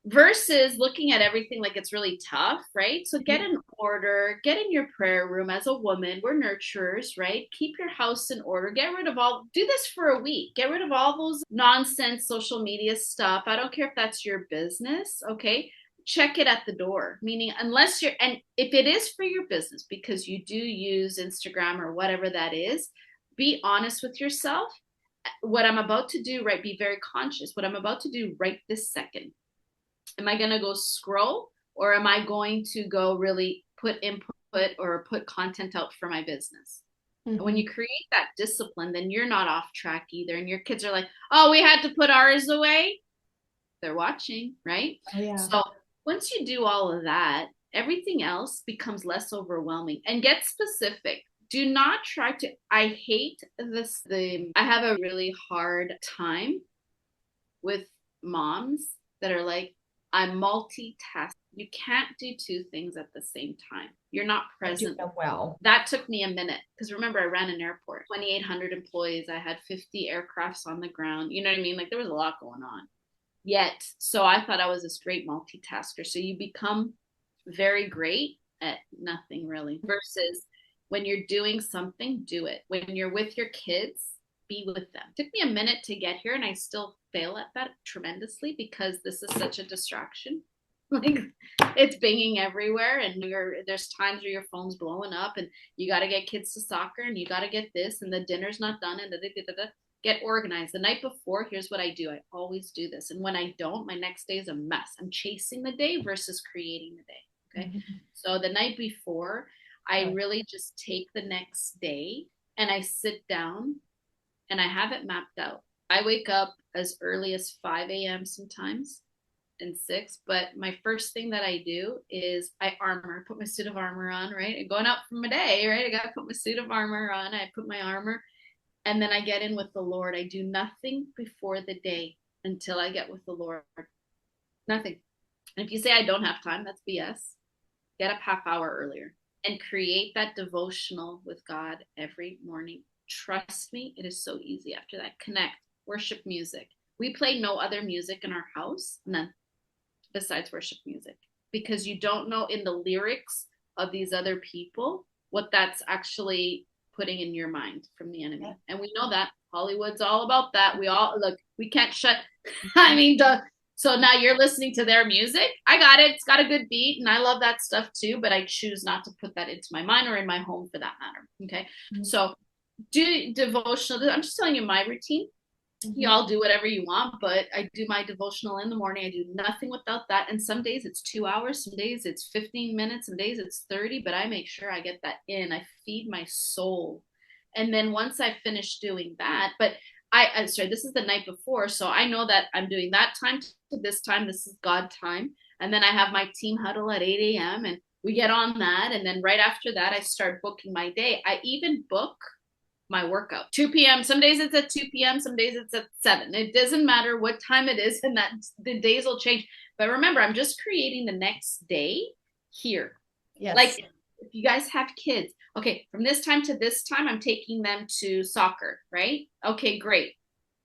versus looking at everything like it's really tough, right? So get in order, get in your prayer room as a woman. We're nurturers, right? Keep your house in order. Get rid of do this for a week. Get rid of all those nonsense social media stuff. I don't care if that's your business, okay? Check it at the door, meaning unless and if it is for your business, because you do use Instagram or whatever that is, be honest with yourself. What I'm about to do, right? Be very conscious. What I'm about to do right this second. Am I going to go scroll, or am I going to go really put input or put content out for my business? Mm-hmm. And when you create that discipline, then you're not off track either. And your kids are like, oh, we had to put ours away. They're watching, right? Oh, yeah. So once you do all of that, everything else becomes less overwhelming. And get specific. Do not try to, I hate this. I have a really hard time with moms that are like, I'm multitasking. You can't do two things at the same time. You're not present. Well, that took me a minute because remember, I ran an airport, 2,800 employees. I had 50 aircrafts on the ground. You know what I mean? Like there was a lot going on. Yet, so I thought I was this great multitasker. So you become very great at nothing really versus when you're doing something, do it. When you're with your kids, be with them. It took me a minute to get here and I still fail at that tremendously because this is such a distraction. Like it's binging everywhere and there's times where your phone's blowing up and you got to get kids to soccer and you got to get this and the dinner's not done and get organized. The night before, here's what I do. I always do this. And when I don't, my next day is a mess. I'm chasing the day versus creating the day. Okay. Mm-hmm. So the night before, I really just take the next day and I sit down and I have it mapped out. I wake up as early as 5 a.m. sometimes and 6. But my first thing that I do is I put my suit of armor on, right? And going out for my day, right? I got to put my suit of armor on. I put my armor and then I get in with the Lord. I do nothing before the day until I get with the Lord. Nothing. And if you say I don't have time, that's BS. Get up half hour earlier and create that devotional with God every morning. Trust me, it is so easy after that. Connect, worship music. We play no other music in our house, none. besides worship music, because you don't know in the lyrics of these other people what that's actually putting in your mind from the enemy. Yeah. And we know that Hollywood's all about that. We all look, we can't shut. I mean, so now you're listening to their music. I got it. It's got a good beat and I love that stuff too, but I choose not to put that into my mind or in my home for that matter. Okay. Mm-hmm. So do devotional. I'm just telling you my routine. Mm-hmm. Y'all do whatever you want, but I do my devotional in the morning. I do nothing without that. And some days it's 2 hours, some days it's 15 minutes, some days it's 30, but I make sure I get that in. I feed my soul. And then once I finish doing that, but I'm sorry, this is the night before. So I know that I'm doing that time to this time. This is God time. And then I have my team huddle at 8 a.m. and we get on that. And then right after that, I start booking my day. I even book my workout 2 p.m. Some days it's at 2 p.m. Some days it's at 7. It doesn't matter what time it is, and that the days will change. But remember, I'm just creating the next day here. Yes. Like if you guys have kids, okay, from this time to this time, I'm taking them to soccer, right? Okay, great.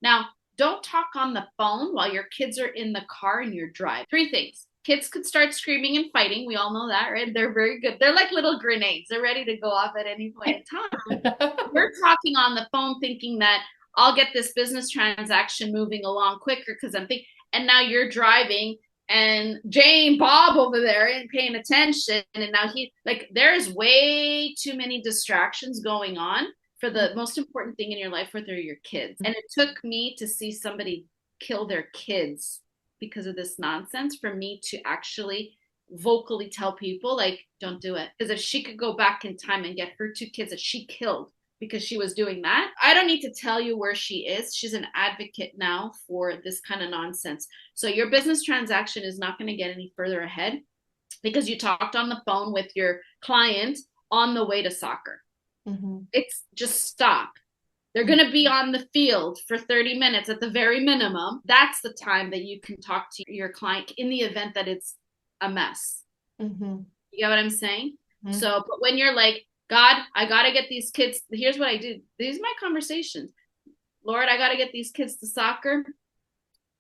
Now, don't talk on the phone while your kids are in the car and you're driving. 3 things. Kids could start screaming and fighting. We all know that, right? They're very good. They're like little grenades. They're ready to go off at any point in time. We're talking on the phone thinking that I'll get this business transaction moving along quicker because I'm thinking, and now you're driving and Jane, Bob over there ain't paying attention. And now there's way too many distractions going on for the most important thing in your life, where they're your kids. And it took me to see somebody kill their kids because of this nonsense for me to actually vocally tell people, like, don't do it. Because if she could go back in time and get her 2 kids that she killed because she was doing that, I don't need to tell you where she is. She's an advocate now for this kind of nonsense. So your business transaction is not going to get any further ahead because you talked on the phone with your client on the way to soccer. Mm-hmm. It's just stop. They're going to be on the field for 30 minutes at the very minimum. That's the time that you can talk to your client in the event that it's a mess. Mm-hmm. You get what I'm saying? Mm-hmm. So, but when you're like, God, I got to get these kids. Here's what I do. These are my conversations. Lord, I got to get these kids to soccer.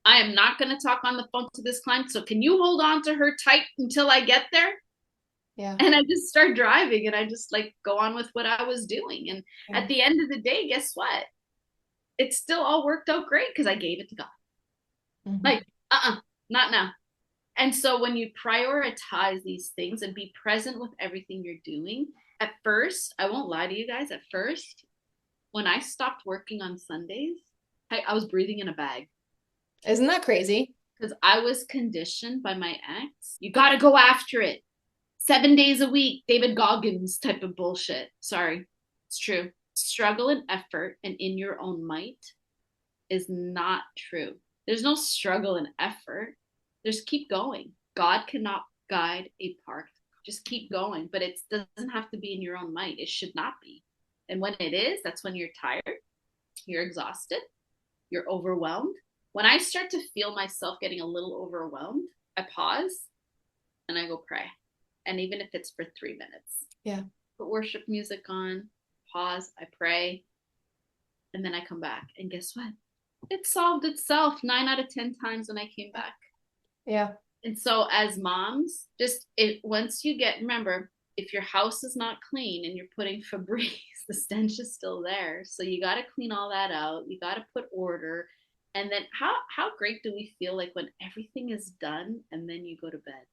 I am not going to talk on the phone to this client. So can you hold on to her tight until I get there? Yeah. And I just start driving and I just like go on with what I was doing. And at the end of the day, guess what? It still all worked out great because I gave it to God. Mm-hmm. Like, not now. And so when you prioritize these things and be present with everything you're doing, at first, I won't lie to you guys, at first, when I stopped working on Sundays, I was breathing in a bag. Isn't that crazy? Because I was conditioned by my ex. You got to go after it. 7 days a week, David Goggins type of bullshit. Sorry, it's true. Struggle and effort and in your own might is not true. There's no struggle and effort. There's keep going. God cannot guide a park. Just keep going. But it doesn't have to be in your own might. It should not be. And when it is, that's when you're tired, you're exhausted, you're overwhelmed. When I start to feel myself getting a little overwhelmed, I pause and I go pray. And even if it's for 3 minutes, put worship music on, pause, I pray, and then I come back. And guess what? It solved itself 9 out of 10 times when I came back. Yeah. And so as moms, once you remember, if your house is not clean and you're putting Febreze, the stench is still there. So you got to clean all that out. You got to put order. And then how great do we feel like when everything is done and then you go to bed?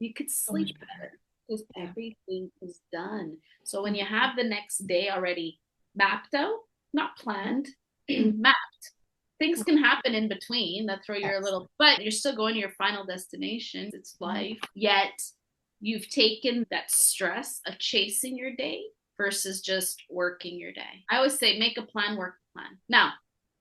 You could sleep better because everything is done. So when you have the next day already mapped out, not planned, mapped, things can happen in between that throw you a little, but you're still going to your final destination. It's life. Yet you've taken that stress of chasing your day versus just working your day. I always say, make a plan, work a plan. Now,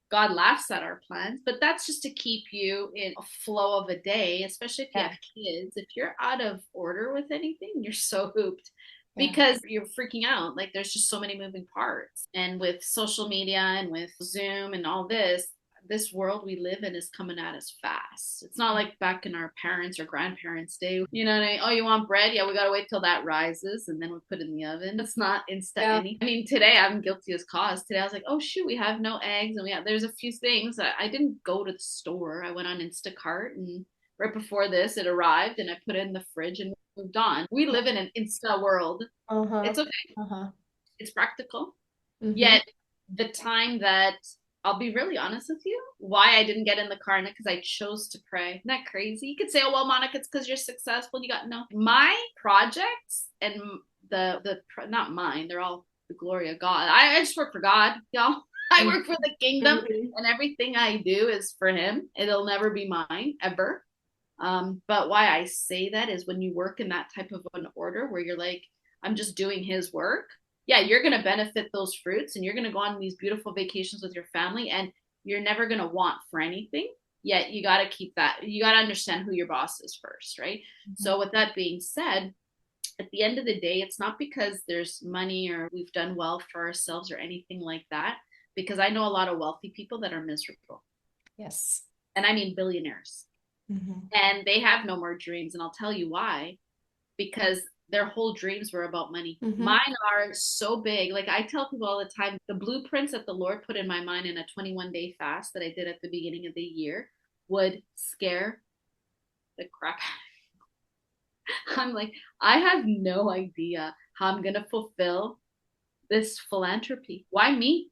God laughs at our plans, but that's just to keep you in a flow of a day, especially if you have kids. If you're out of order with anything, you're so hooped because you're freaking out. Like there's just so many moving parts. And with social media and with Zoom and all this world we live in is coming at us fast. It's not like back in our parents' or grandparents' day. You know what I mean? Oh, you want bread? Yeah, we got to wait till that rises and then we put it in the oven. It's not instant. I mean, today I'm guilty as cause. Today I was like, oh shoot, we have no eggs and there's a few things that I didn't go to the store. I went on Instacart and Right before this, it arrived and I put it in the fridge and moved on. We live in an Insta world. Uh-huh. It's okay. Uh-huh. It's practical. Mm-hmm. Yet the time that I'll be really honest with you, why I didn't get in the car, because I chose to pray. Isn't that crazy? You could say, oh, well, Monica, it's because you're successful. You got no. My projects and not mine, they're all the glory of God. I just work for God, y'all. I work for the kingdom, Mm-hmm. and everything I do is for Him. It'll never be mine, ever. But why I say that is when you work in that type of an order where you're like, I'm just doing His work. Yeah, you're going to benefit those fruits and you're going to go on these beautiful vacations with your family and you're never going to want for anything. Yet you got to keep that. You got to understand who your boss is first, right? Mm-hmm. So, with that being said, at the end of the day, it's not because there's money or we've done well for ourselves or anything like that. Because I know a lot of wealthy people that are miserable. Yes. And I mean billionaires. Mm-hmm. And they have no more dreams. And I'll tell you why. Because their whole dreams were about money. Mm-hmm. Mine are so big. Like I tell people all the time, the blueprints that the Lord put in my mind in a 21-day fast that I did at the beginning of the year would scare the crap. I'm like, I have no idea how I'm going to fulfill this philanthropy. Why me?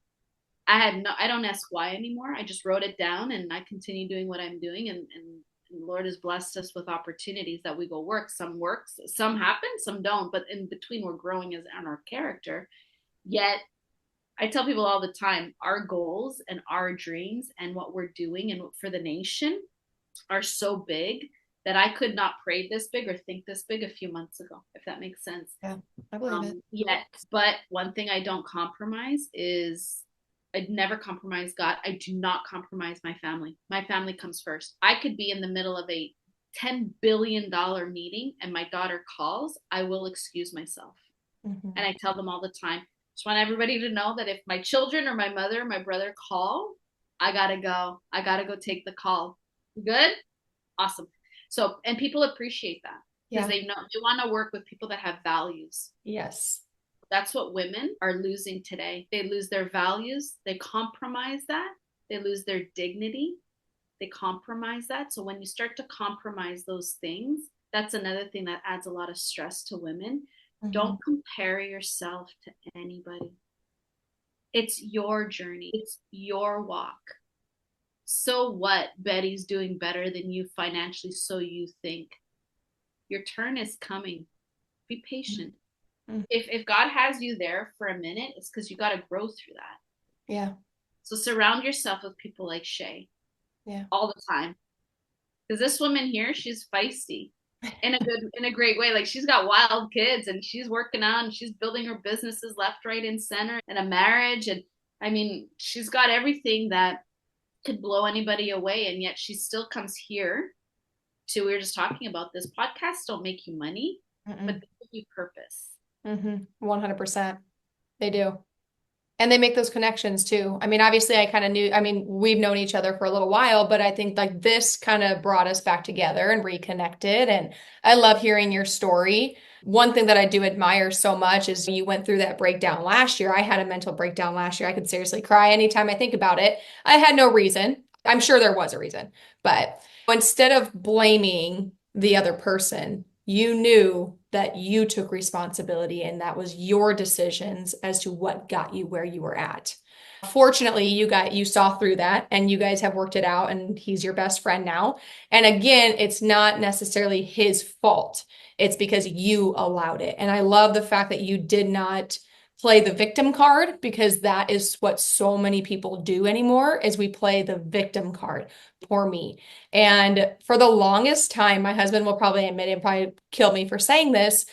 I don't ask why anymore. I just wrote it down and I continue doing what I'm doing. And the Lord has blessed us with opportunities that we go work. Some works, some happen, some don't. But in between, we're growing as on our character. Yet I tell people all the time, our goals and our dreams and what we're doing and for the nation are so big that I could not pray this big or think this big a few months ago, if that makes sense. Yeah, I believe it. Yet, but one thing I don't compromise is I'd never compromise God. I do not compromise my family. My family comes first. I could be in the middle of a $10 billion meeting and my daughter calls, I will excuse myself. Mm-hmm. And I tell them all the time, just want everybody to know that if my children or my mother or my brother call, I gotta go. I gotta go take the call. Good? Awesome. So, and people appreciate that because they know they want to work with people that have values. Yes. That's what women are losing today. They lose their values. They compromise that. They lose their dignity. They compromise that. So when you start to compromise those things, that's another thing that adds a lot of stress to women. Mm-hmm. Don't compare yourself to anybody. It's your journey. It's your walk. So what? Betty's doing better than you financially, so you think. Your turn is coming. Be patient. Mm-hmm. If God has you there for a minute, it's because you got to grow through that. Yeah. So surround yourself with people like Shae. Yeah. All the time. Because this woman here, she's feisty in a great way. Like she's got wild kids and she's working on, she's building her businesses left, right, and center, and a marriage. And I mean, she's got everything that could blow anybody away. And yet she still comes here to, we were just talking about this, podcasts don't make you money, but they give you purpose. 100%. They do. And they make those connections too. I mean, obviously I kind of knew, I mean, we've known each other for a little while, but I think like this kind of brought us back together and reconnected. And I love hearing your story. One thing that I do admire so much is you went through that breakdown last year. I had a mental breakdown last year. I could seriously cry anytime I think about it. I had no reason. I'm sure there was a reason, but instead of blaming the other person, you knew that you took responsibility and that was your decisions as to what got you where you were at. Fortunately, you saw through that and you guys have worked it out and he's your best friend now. And again, it's not necessarily his fault. It's because you allowed it. And I love the fact that you did not play the victim card, because that is what so many people do anymore, is we play the victim card. Poor me. And for the longest time, my husband will probably admit it and probably kill me for saying this,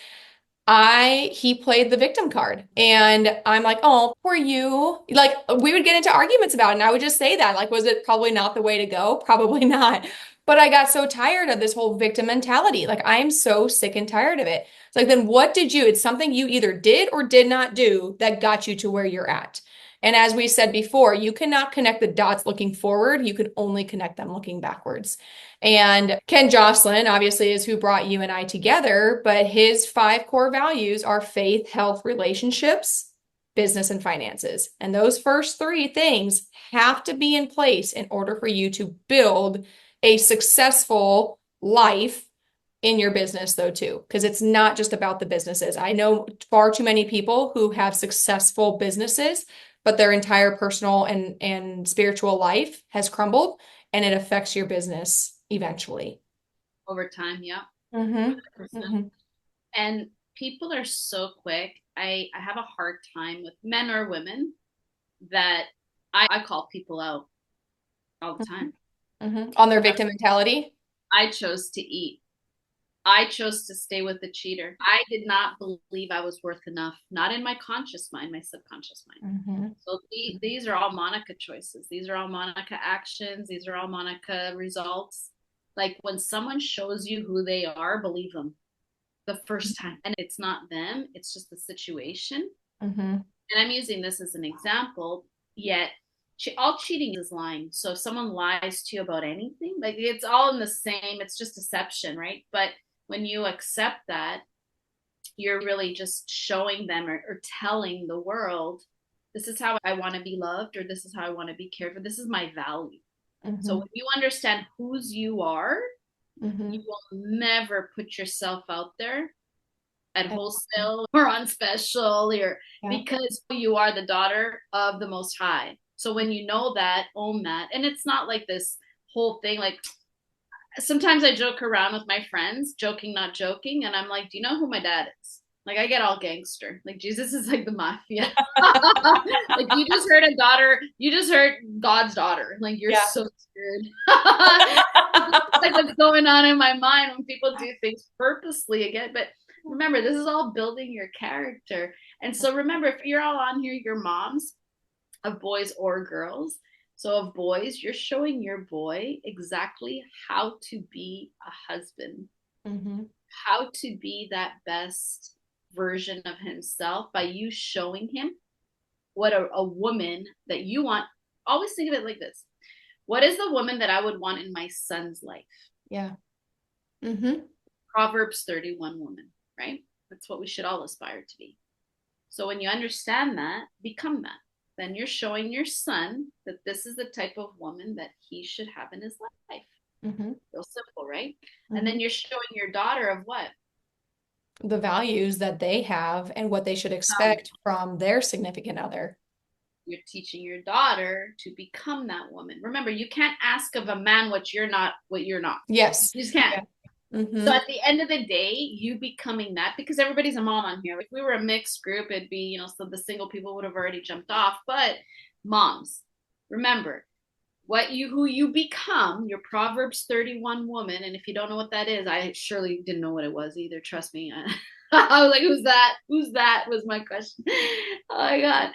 he played the victim card. And I'm like, oh, poor you. Like we would get into arguments about it. And I would just say that, like, was it probably not the way to go? Probably not. But I got so tired of this whole victim mentality. Like I'm so sick and tired of it. It's like, then what did you, it's something you either did or did not do that got you to where you're at. And as we said before, you cannot connect the dots looking forward. You can only connect them looking backwards. And Ken Jocelyn, obviously, is who brought you and I together, but his 5 core values are faith, health, relationships, business, and finances. And those first 3 things have to be in place in order for you to build a successful life in your business though too, because it's not just about the businesses. I know far too many people who have successful businesses, but their entire personal and spiritual life has crumbled and it affects your business eventually. Over time. Yeah. Mm-hmm. 100%. Mm-hmm. And people are so quick. I have a hard time with men or women that I call people out all the time. Mm-hmm. On their victim mentality. I chose to eat. I chose to stay with the cheater. I did not believe I was worth enough, not in my conscious mind, my subconscious mind. Mm-hmm. So these are all Monica choices. These are all Monica actions. These are all Monica results. Like when someone shows you who they are, believe them the first time. And it's not them, it's just the situation. Mm-hmm. And I'm using this as an example, yet all cheating is lying. So if someone lies to you about anything, like it's all in the same, it's just deception, right? But when you accept that, you're really just showing them or telling the world, this is how I want to be loved, or this is how I want to be cared for. This is my value. So Mm-hmm. when you understand whose you are, Mm-hmm. you will never put yourself out there at wholesale or on special, or Yeah. because you are the daughter of the Most High. So when you know that, own that. And it's not like this whole thing. Like sometimes I joke around with my friends, joking, not joking. And I'm like, do you know who my dad is? Like I get all gangster. Like Jesus is like the mafia. Like you just heard a daughter, you just heard God's daughter. Like you're Yeah. so scared. Like what's going on in my mind when people do things purposely again. But remember, this is all building your character. And so remember, if you're all on here, you're moms of boys or girls. So of boys, you're showing your boy exactly how to be a husband, Mm-hmm. how to be that best version of himself by you showing him what a woman that you want. Always think of it like this. What is the woman that I would want in my son's life? Yeah. Mm-hmm. Proverbs 31 woman, right? That's what we should all aspire to be. So when you understand that, become that. Then you're showing your son that this is the type of woman that he should have in his life. Mm-hmm. Real simple, right? Mm-hmm. And then you're showing your daughter of what? The values that they have and what they should expect from their significant other. You're teaching your daughter to become that woman. Remember, you can't ask of a man what you're not, Yes. You just can't. Yeah. Mm-hmm. So at the end of the day, you becoming that, because everybody's a mom on here. If we were a mixed group, it'd be, so the single people would have already jumped off. But moms, remember who you become, your Proverbs 31 woman. And if you don't know what that is, I surely didn't know what it was either. Trust me. I was like, who's that? Who's that was my question. Oh my God.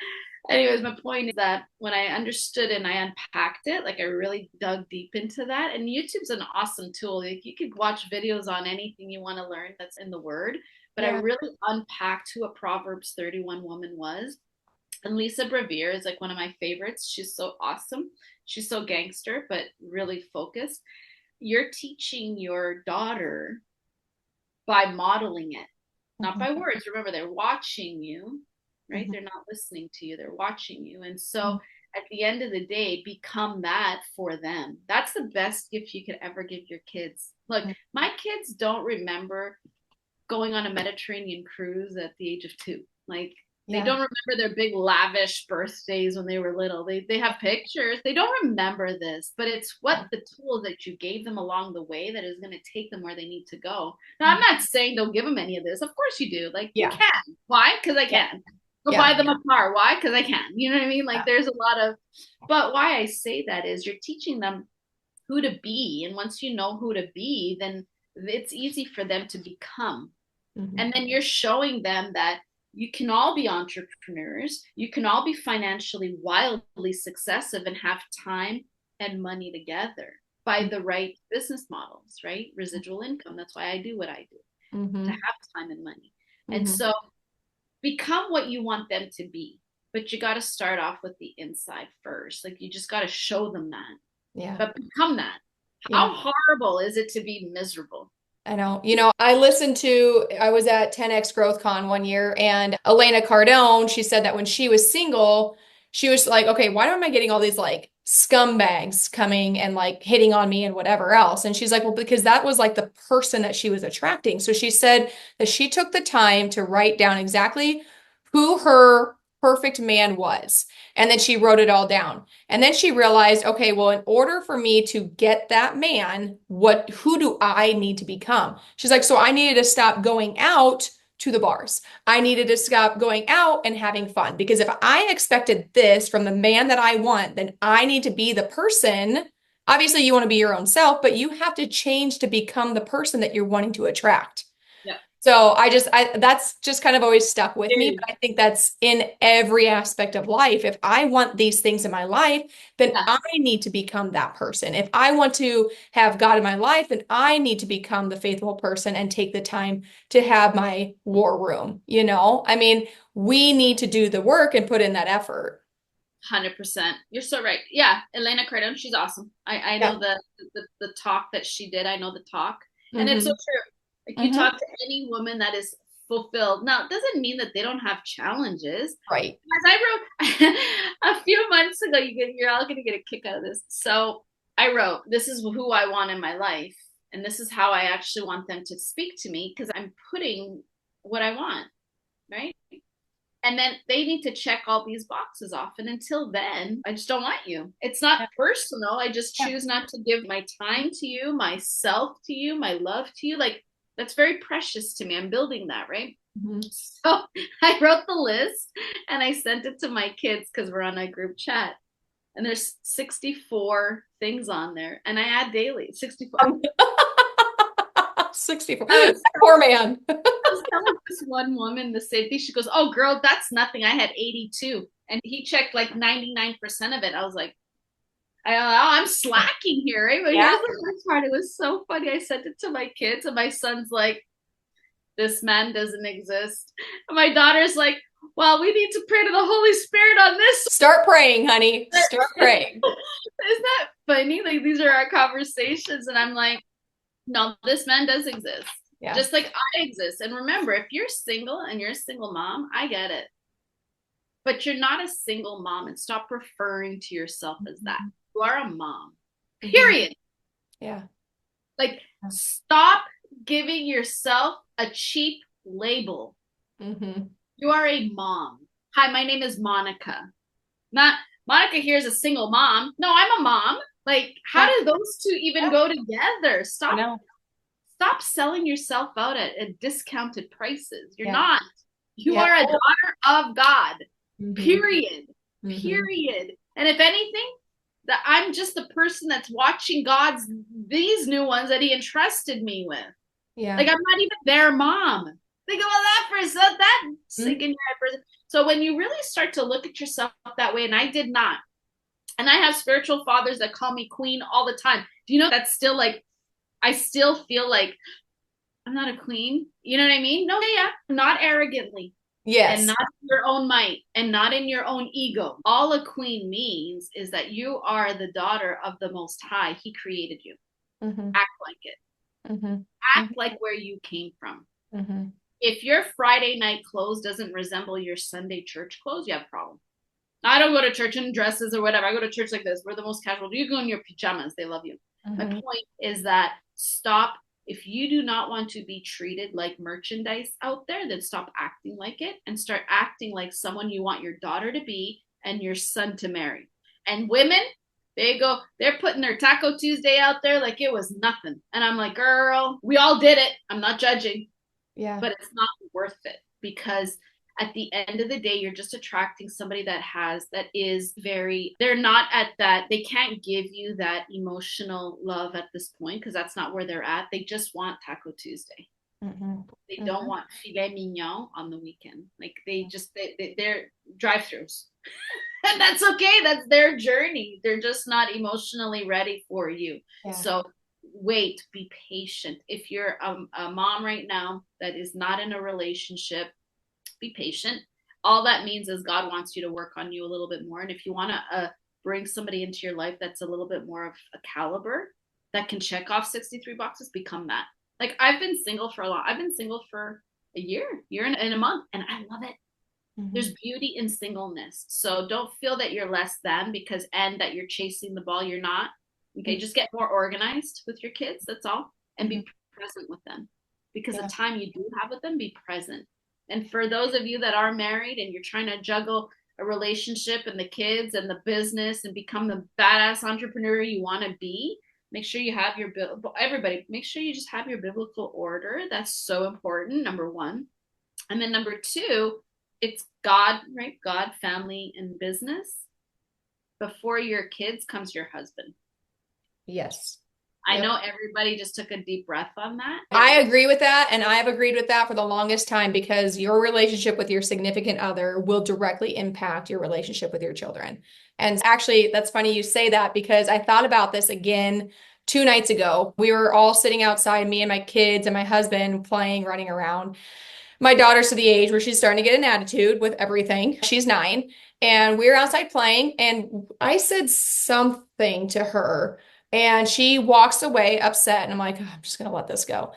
Anyways, my point is that when I understood and I unpacked it, like I really dug deep into that. And YouTube's an awesome tool. Like you could watch videos on anything you want to learn that's in the word. But I Yeah. really unpacked who a Proverbs 31 woman was. And Lisa Brevere is like one of my favorites. She's so awesome. She's so gangster, but really focused. You're teaching your daughter by modeling it, not by Mm-hmm. words. Remember, they're watching you, right? Mm-hmm. They're not listening to you, they're watching you. And so at the end of the day, become that for them. That's the best gift you could ever give your kids. Look, my kids don't remember going on a Mediterranean cruise at the age of 2. Like they don't remember their big lavish birthdays when they were little. They have pictures. They don't remember this, but it's what the tools that you gave them along the way that is going to take them where they need to go. Now, I'm not saying don't give them any of this. Of course you do. Like you can. Why? Because I can. Go buy them a car. Why? Because I can. You know what I mean? Like there's a lot of, but why I say that is you're teaching them who to be. And once you know who to be, then it's easy for them to become. Mm-hmm. And then you're showing them that you can all be entrepreneurs. You can all be financially wildly successive and have time and money together by the right business models, right? Residual income. That's why I do what I do, Mm-hmm. to have time and money. Mm-hmm. And so become what you want them to be. But you got to start off with the inside first. Like you just got to show them that. Yeah. But become that. How horrible is it to be miserable? I know. I was at 10X Growth Con one year, and Elena Cardone, she said that when she was single, she was like, okay, why am I getting all these like scumbags coming and like hitting on me and whatever else. And she's like, well, because that was like the person that she was attracting. So she said that she took the time to write down exactly who her perfect man was. And then she wrote it all down. And then she realized, okay, well, in order for me to get that man, who do I need to become? She's like, so I needed to stop going out to the bars. I needed to stop going out and having fun because if I expected this from the man that I want, then I need to be the person. Obviously, you want to be your own self, but you have to change to become the person that you're wanting to attract. Yeah. So that's just kind of always stuck with me, but I think that's in every aspect of life. If I want these things in my life, then Yeah. I need to become that person. If I want to have God in my life, then I need to become the faithful person and take the time to have my war room. I mean, we need to do the work and put in that effort. 100%. You're so right. Yeah. Elena Cardone, she's awesome. I Yeah. know the talk that she did. I know the talk. And it's so Mm-hmm. true. Like you Mm-hmm. talk to any woman that is fulfilled. Now, it doesn't mean that they don't have challenges. Right. As I wrote a few months ago, you're all going to get a kick out of this. So I wrote, this is who I want in my life. And this is how I actually want them to speak to me because I'm putting what I want, right? And then they need to check all these boxes off. And until then, I just don't want you. It's not Yeah. personal. I just Yeah. choose not to give my time to you, myself to you, my love to you. Like that's very precious to me. I'm building that, right? Mm-hmm. So I wrote the list and I sent it to my kids because we're on a group chat. And there's 64 things on there. And I add daily 64. 64. I was Poor man. I was telling this one woman the same thing. She goes, "Oh, girl, that's nothing. I had 82." And he checked like 99% of it. I was like, I'm slacking here, right? But Yeah. here's the best part. It was so funny. I sent it to my kids, and my son's like, this man doesn't exist. And my daughter's like, well, we need to pray to the Holy Spirit on this. Start praying, honey. Start praying. Isn't that funny? Like, these are our conversations. And I'm like, no, this man does exist. Yeah. Just like I exist. And remember, if you're single and you're a single mom, I get it. But you're not a single mom and stop referring to yourself as that. You are a mom. Period. Yeah. Like stop giving yourself a cheap label. Mm-hmm. You are a mom. Hi, my name is Monica. Not Monica here is a single mom. No, I'm a mom. Like, how do those two even go together? Stop selling yourself out at discounted prices. You're not. You are a daughter of God. Mm-hmm. Period. Mm-hmm. Period. And if anything, that I'm just the person that's watching these new ones that he entrusted me with. Yeah. Like I'm not even their mom. Think about that person, that sick in your head person. So when you really start to look at yourself that way, and I did not, and I have spiritual fathers that call me queen all the time. Do you know that's still like, I still feel like I'm not a queen. You know what I mean? No, yeah, not arrogantly. Yes. And not in your own might and not in your own ego. All a queen means is that you are the daughter of the Most High. He created you. Mm-hmm. Act like it. Mm-hmm. Act like where you came from. Mm-hmm. If your Friday night clothes doesn't resemble your Sunday church clothes, you have a problem. I don't go to church in dresses or whatever. I go to church like this. We're the most casual. You go in your pajamas. They love you. Mm-hmm. My point is that stop. If you do not want to be treated like merchandise out there, then stop acting like it and start acting like someone you want your daughter to be and your son to marry. And women, they're putting their Taco Tuesday out there like it was nothing. And I'm like, girl, we all did it. I'm not judging. Yeah. But it's not worth it because at the end of the day, you're just attracting somebody they're not at that, they can't give you that emotional love at this point because that's not where they're at. They just want Taco Tuesday. Mm-hmm. They don't want filet mignon on the weekend. Like they're drive-thrus. And that's okay. That's their journey. They're just not emotionally ready for you. Yeah. So wait, be patient. If you're a mom right now that is not in a relationship, be patient. All that means is God wants you to work on you a little bit more. And if you want to bring somebody into your life that's a little bit more of a caliber that can check off 63 boxes, become that. Like I've been single for a year and a month, and I love it. There's beauty in singleness. So don't feel that you're less than and that you're chasing the ball. You're not. Okay, just get more organized with your kids. That's all. And be present with them. Because the time you do have with them, be present. And for those of you that are married and you're trying to juggle a relationship and the kids and the business and become the badass entrepreneur you want to be, make sure you have everybody, make sure you just have your biblical order. That's so important, number one. And then number two, it's God, right? God, family, and business. Before your kids comes your husband. Yes. I know everybody just took a deep breath on that. I agree with that. And I have agreed with that for the longest time, because your relationship with your significant other will directly impact your relationship with your children. And actually, that's funny you say that, because I thought about this again 2 nights ago. We were all sitting outside, me and my kids and my husband, playing, running around. My daughter's to the age where she's starting to get an attitude with everything. She's 9, and we were outside playing, and I said something to her, and she walks away upset, and I'm like, "Oh, I'm just gonna let this go."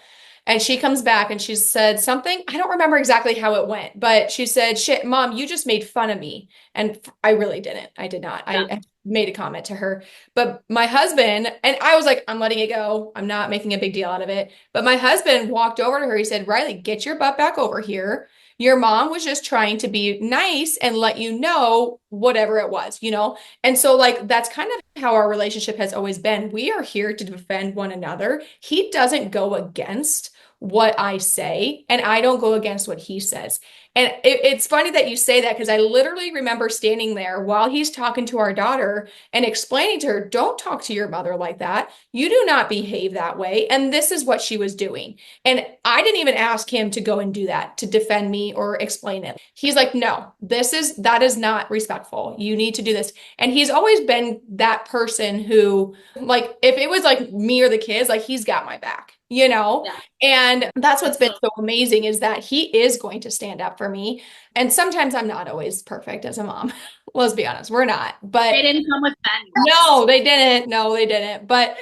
And she comes back and she said something. I don't remember exactly how it went, but she said, "Shit, Mom, you just made fun of me." And I really didn't. I did not. Yeah. I made a comment to her. But my husband, and I was like, I'm letting it go. I'm not making a big deal out of it. But my husband walked over to her. He said, "Riley, get your butt back over here. Your mom was just trying to be nice and let you know whatever it was, you know?" And so, like, that's kind of how our relationship has always been. We are here to defend one another. He doesn't go against what I say, and I don't go against what he says. And it's funny that you say that, because I literally remember standing there while he's talking to our daughter and explaining to her, "Don't talk to your mother like that. You do not behave that way." And this is what she was doing. And I didn't even ask him to go and do that, to defend me or explain it. He's like, "No, that is not respectful. You need to do this." And he's always been that person who, like, if it was like me or the kids, like, he's got my back, you know? Yeah. And that's what's been so amazing, is that he is going to stand up for me. And sometimes I'm not always perfect as a mom. Let's be honest, we're not. But they didn't come with manuals. No, they didn't. No, they didn't. But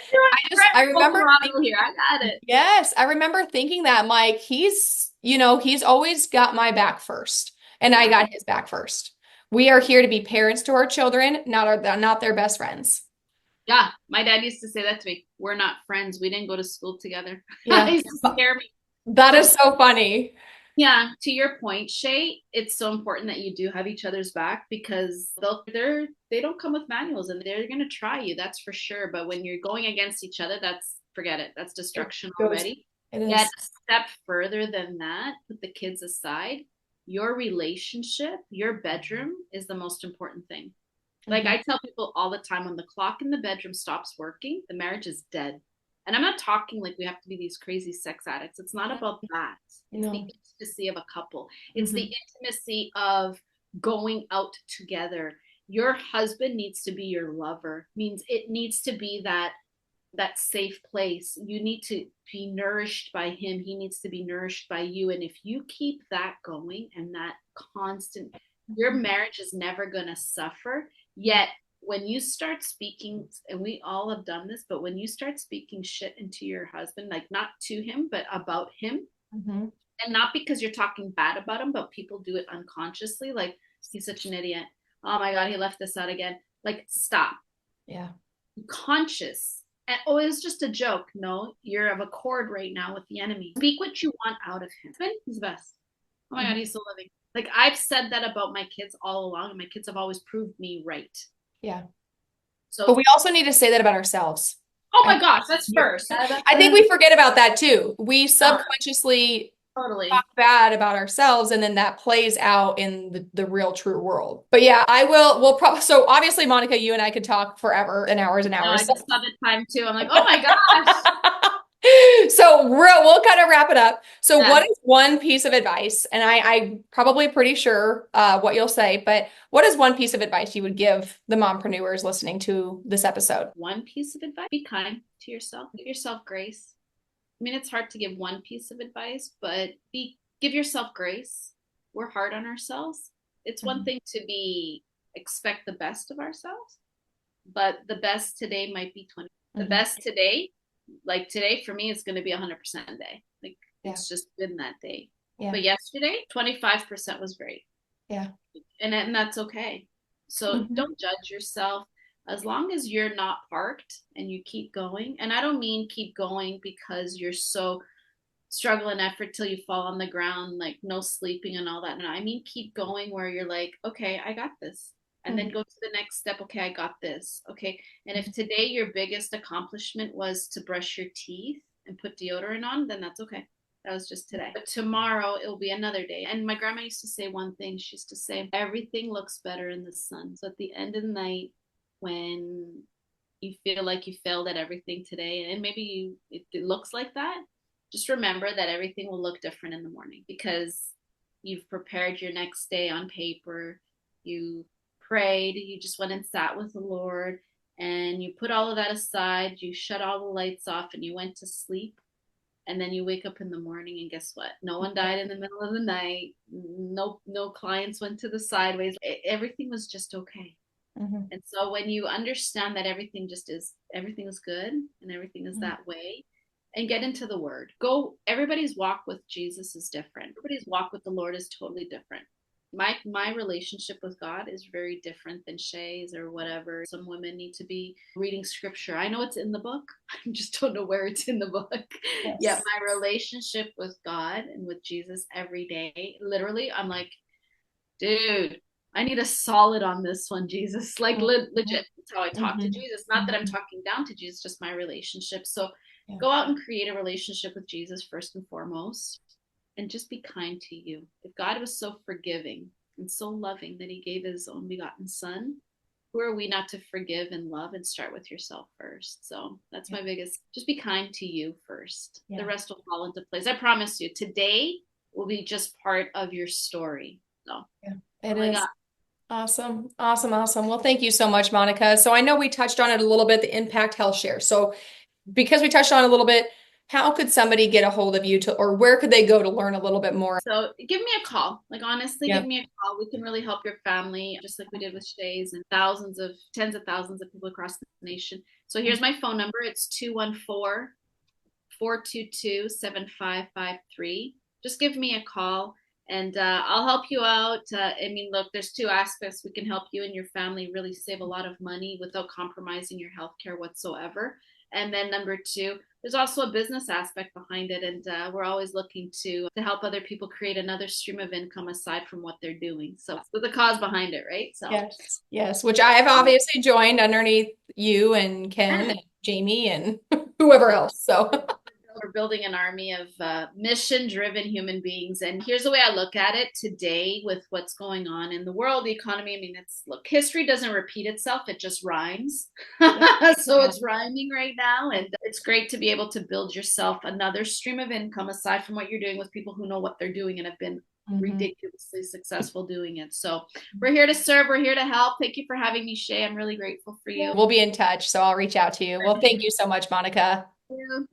I remember here. I got it. Yes, I remember thinking that. I'm like, he's always got my back first, and I got his back first. We are here to be parents to our children, not their best friends. Yeah, my dad used to say that to me. We're not friends. We didn't go to school together. Yeah. He used to scare me. That is so funny. Yeah, to your point, Shae, it's so important that you do have each other's back, because they don't come with manuals, and they're gonna try you, that's for sure. But when you're going against each other, forget it. That's destruction already. It is. Yet a step further than that, put the kids aside. Your relationship, your bedroom is the most important thing. Like I tell people all the time, when the clock in the bedroom stops working, the marriage is dead. And I'm not talking like we have to be these crazy sex addicts. It's not about that. It's the intimacy of a couple. It's the intimacy of going out together. Your husband needs to be your lover. Means it needs to be that safe place. You need to be nourished by him. He needs to be nourished by you. And if you keep that going, and that constant, your marriage is never going to suffer. Yet when you start speaking, and we all have done this, but when you start speaking shit into your husband, like not to him, but about him, and not because you're talking bad about him, but people do it unconsciously, like, he's such an idiot. Oh my God, he left this out again. Like, stop. Yeah. Conscious. And oh, it's just a joke. No, you're of accord right now with the enemy. Speak what you want out of him. He's the best. Oh my God, he's still living. Like, I've said that about my kids all along, and my kids have always proved me right. Yeah. So, but we also need to say that about ourselves. Oh my gosh, that's first. I think we forget about that too. We subconsciously talk bad about ourselves, and then that plays out in the real true world. But yeah, we'll probably, so obviously, Monica, you and I could talk forever and hours and hours. No, I just saw the time too. I'm like, oh my gosh. So we'll kind of wrap it up. So what is one piece of advice? And I'm probably pretty sure what you'll say, but what is one piece of advice you would give the mompreneurs listening to this episode? One piece of advice: be kind to yourself. Give yourself grace. I mean, it's hard to give one piece of advice, but give yourself grace. We're hard on ourselves. It's one thing to expect the best of ourselves, but the best today might be 20. The best today, like today for me, is going to be 100% day. Like it's just been that day. But yesterday, 25% was great. Yeah. And that's okay. So Mm-hmm. don't judge yourself as long as you're not parked and you keep going. And I don't mean keep going because you're so struggle and effort till you fall on the ground, like no sleeping and all that. No, I mean keep going where you're like, okay, I got this. And then go to the next step. Okay, I got this. Okay. And if today your biggest accomplishment was to brush your teeth and put deodorant on, then that's okay. That was just today. But tomorrow it will be another day. And my grandma used to say one thing. She used to say, everything looks better in the sun. So at the end of the night, when you feel like you failed at everything today, and maybe it looks like that, just remember that everything will look different in the morning because you've prepared your next day on paper. You prayed, you just went and sat with the Lord, and you put all of that aside. You shut all the lights off and you went to sleep. And then you wake up in the morning and guess what? No one died in the middle of the night. No clients went to the sideways. Everything was just okay. Mm-hmm. And so when you understand that everything is good and everything is that way, and get into the word. Everybody's walk with Jesus is different. Everybody's walk with the Lord is totally different. My relationship with God is very different than Shae's or whatever. Some women need to be reading scripture. I know it's in the book. I just don't know where it's in the book. Yes. Yet my relationship with God and with Jesus every day, literally, I'm like, dude, I need a solid on this one, Jesus. Like legit, that's how I talk to Jesus. Not that I'm talking down to Jesus, just my relationship. So go out and create a relationship with Jesus first and foremost, and just be kind to you. If God was so forgiving and so loving that he gave his own begotten son, who are we not to forgive and love and start with yourself first? So that's my biggest, just be kind to you first. The rest will fall into place. I promise you, today will be just part of your story. So it is. Awesome. Well, thank you so much, Monica. So I know we touched on it a little bit, the impact health share. So because we touched on it a little bit, how could somebody get a hold of you or where could they go to learn a little bit more? So give me a call. Like, honestly, give me a call. We can really help your family, just like we did with Shae's and tens of thousands of people across the nation. So here's my phone number. It's 214-422-7553. Just give me a call and I'll help you out. I mean, look, there's two aspects. We can help you and your family really save a lot of money without compromising your healthcare whatsoever. And then number two, there's also a business aspect behind it. And we're always looking to help other people create another stream of income aside from what they're doing. So the cause behind it, right? So Yes, which I have obviously joined underneath you and Ken and Jamie and whoever else. So we're building an army of mission-driven human beings. And here's the way I look at it today with what's going on in the world, the economy. I mean, history doesn't repeat itself. It just rhymes. So it's rhyming right now. And it's great to be able to build yourself another stream of income aside from what you're doing with people who know what they're doing and have been ridiculously successful doing it. So we're here to serve. We're here to help. Thank you for having me, Shae. I'm really grateful for you. We'll be in touch. So I'll reach out to you. Well, thank you so much, Monica.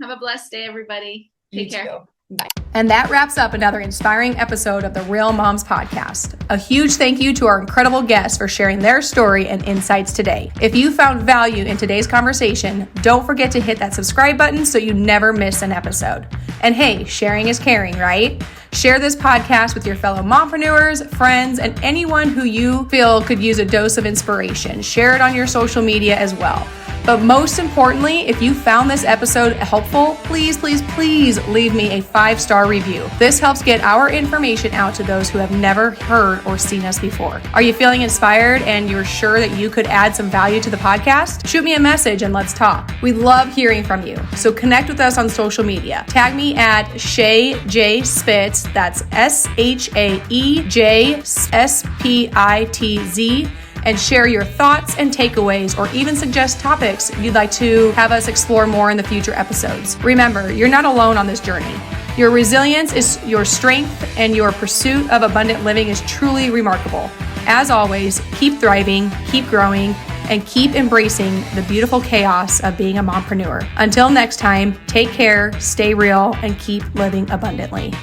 Have a blessed day, everybody. Take care. Bye. And that wraps up another inspiring episode of the Real Moms Podcast. A huge thank you to our incredible guests for sharing their story and insights today. If you found value in today's conversation, don't forget to hit that subscribe button so you never miss an episode. And hey, sharing is caring, right? Share this podcast with your fellow mompreneurs, friends, and anyone who you feel could use a dose of inspiration. Share it on your social media as well. But most importantly, if you found this episode helpful, please leave me a 5-star review. This helps get our information out to those who have never heard or seen us before. Are you feeling inspired and you're sure that you could add some value to the podcast? Shoot me a message and let's talk. We love hearing from you. So connect with us on social media. Tag me at Shae J Spitz. That's ShaeJSpitz. And share your thoughts and takeaways, or even suggest topics you'd like to have us explore more in the future episodes. Remember, you're not alone on this journey. Your resilience is your strength, and your pursuit of abundant living is truly remarkable. As always, keep thriving, keep growing, and keep embracing the beautiful chaos of being a mompreneur. Until next time, take care, stay real, and keep living abundantly.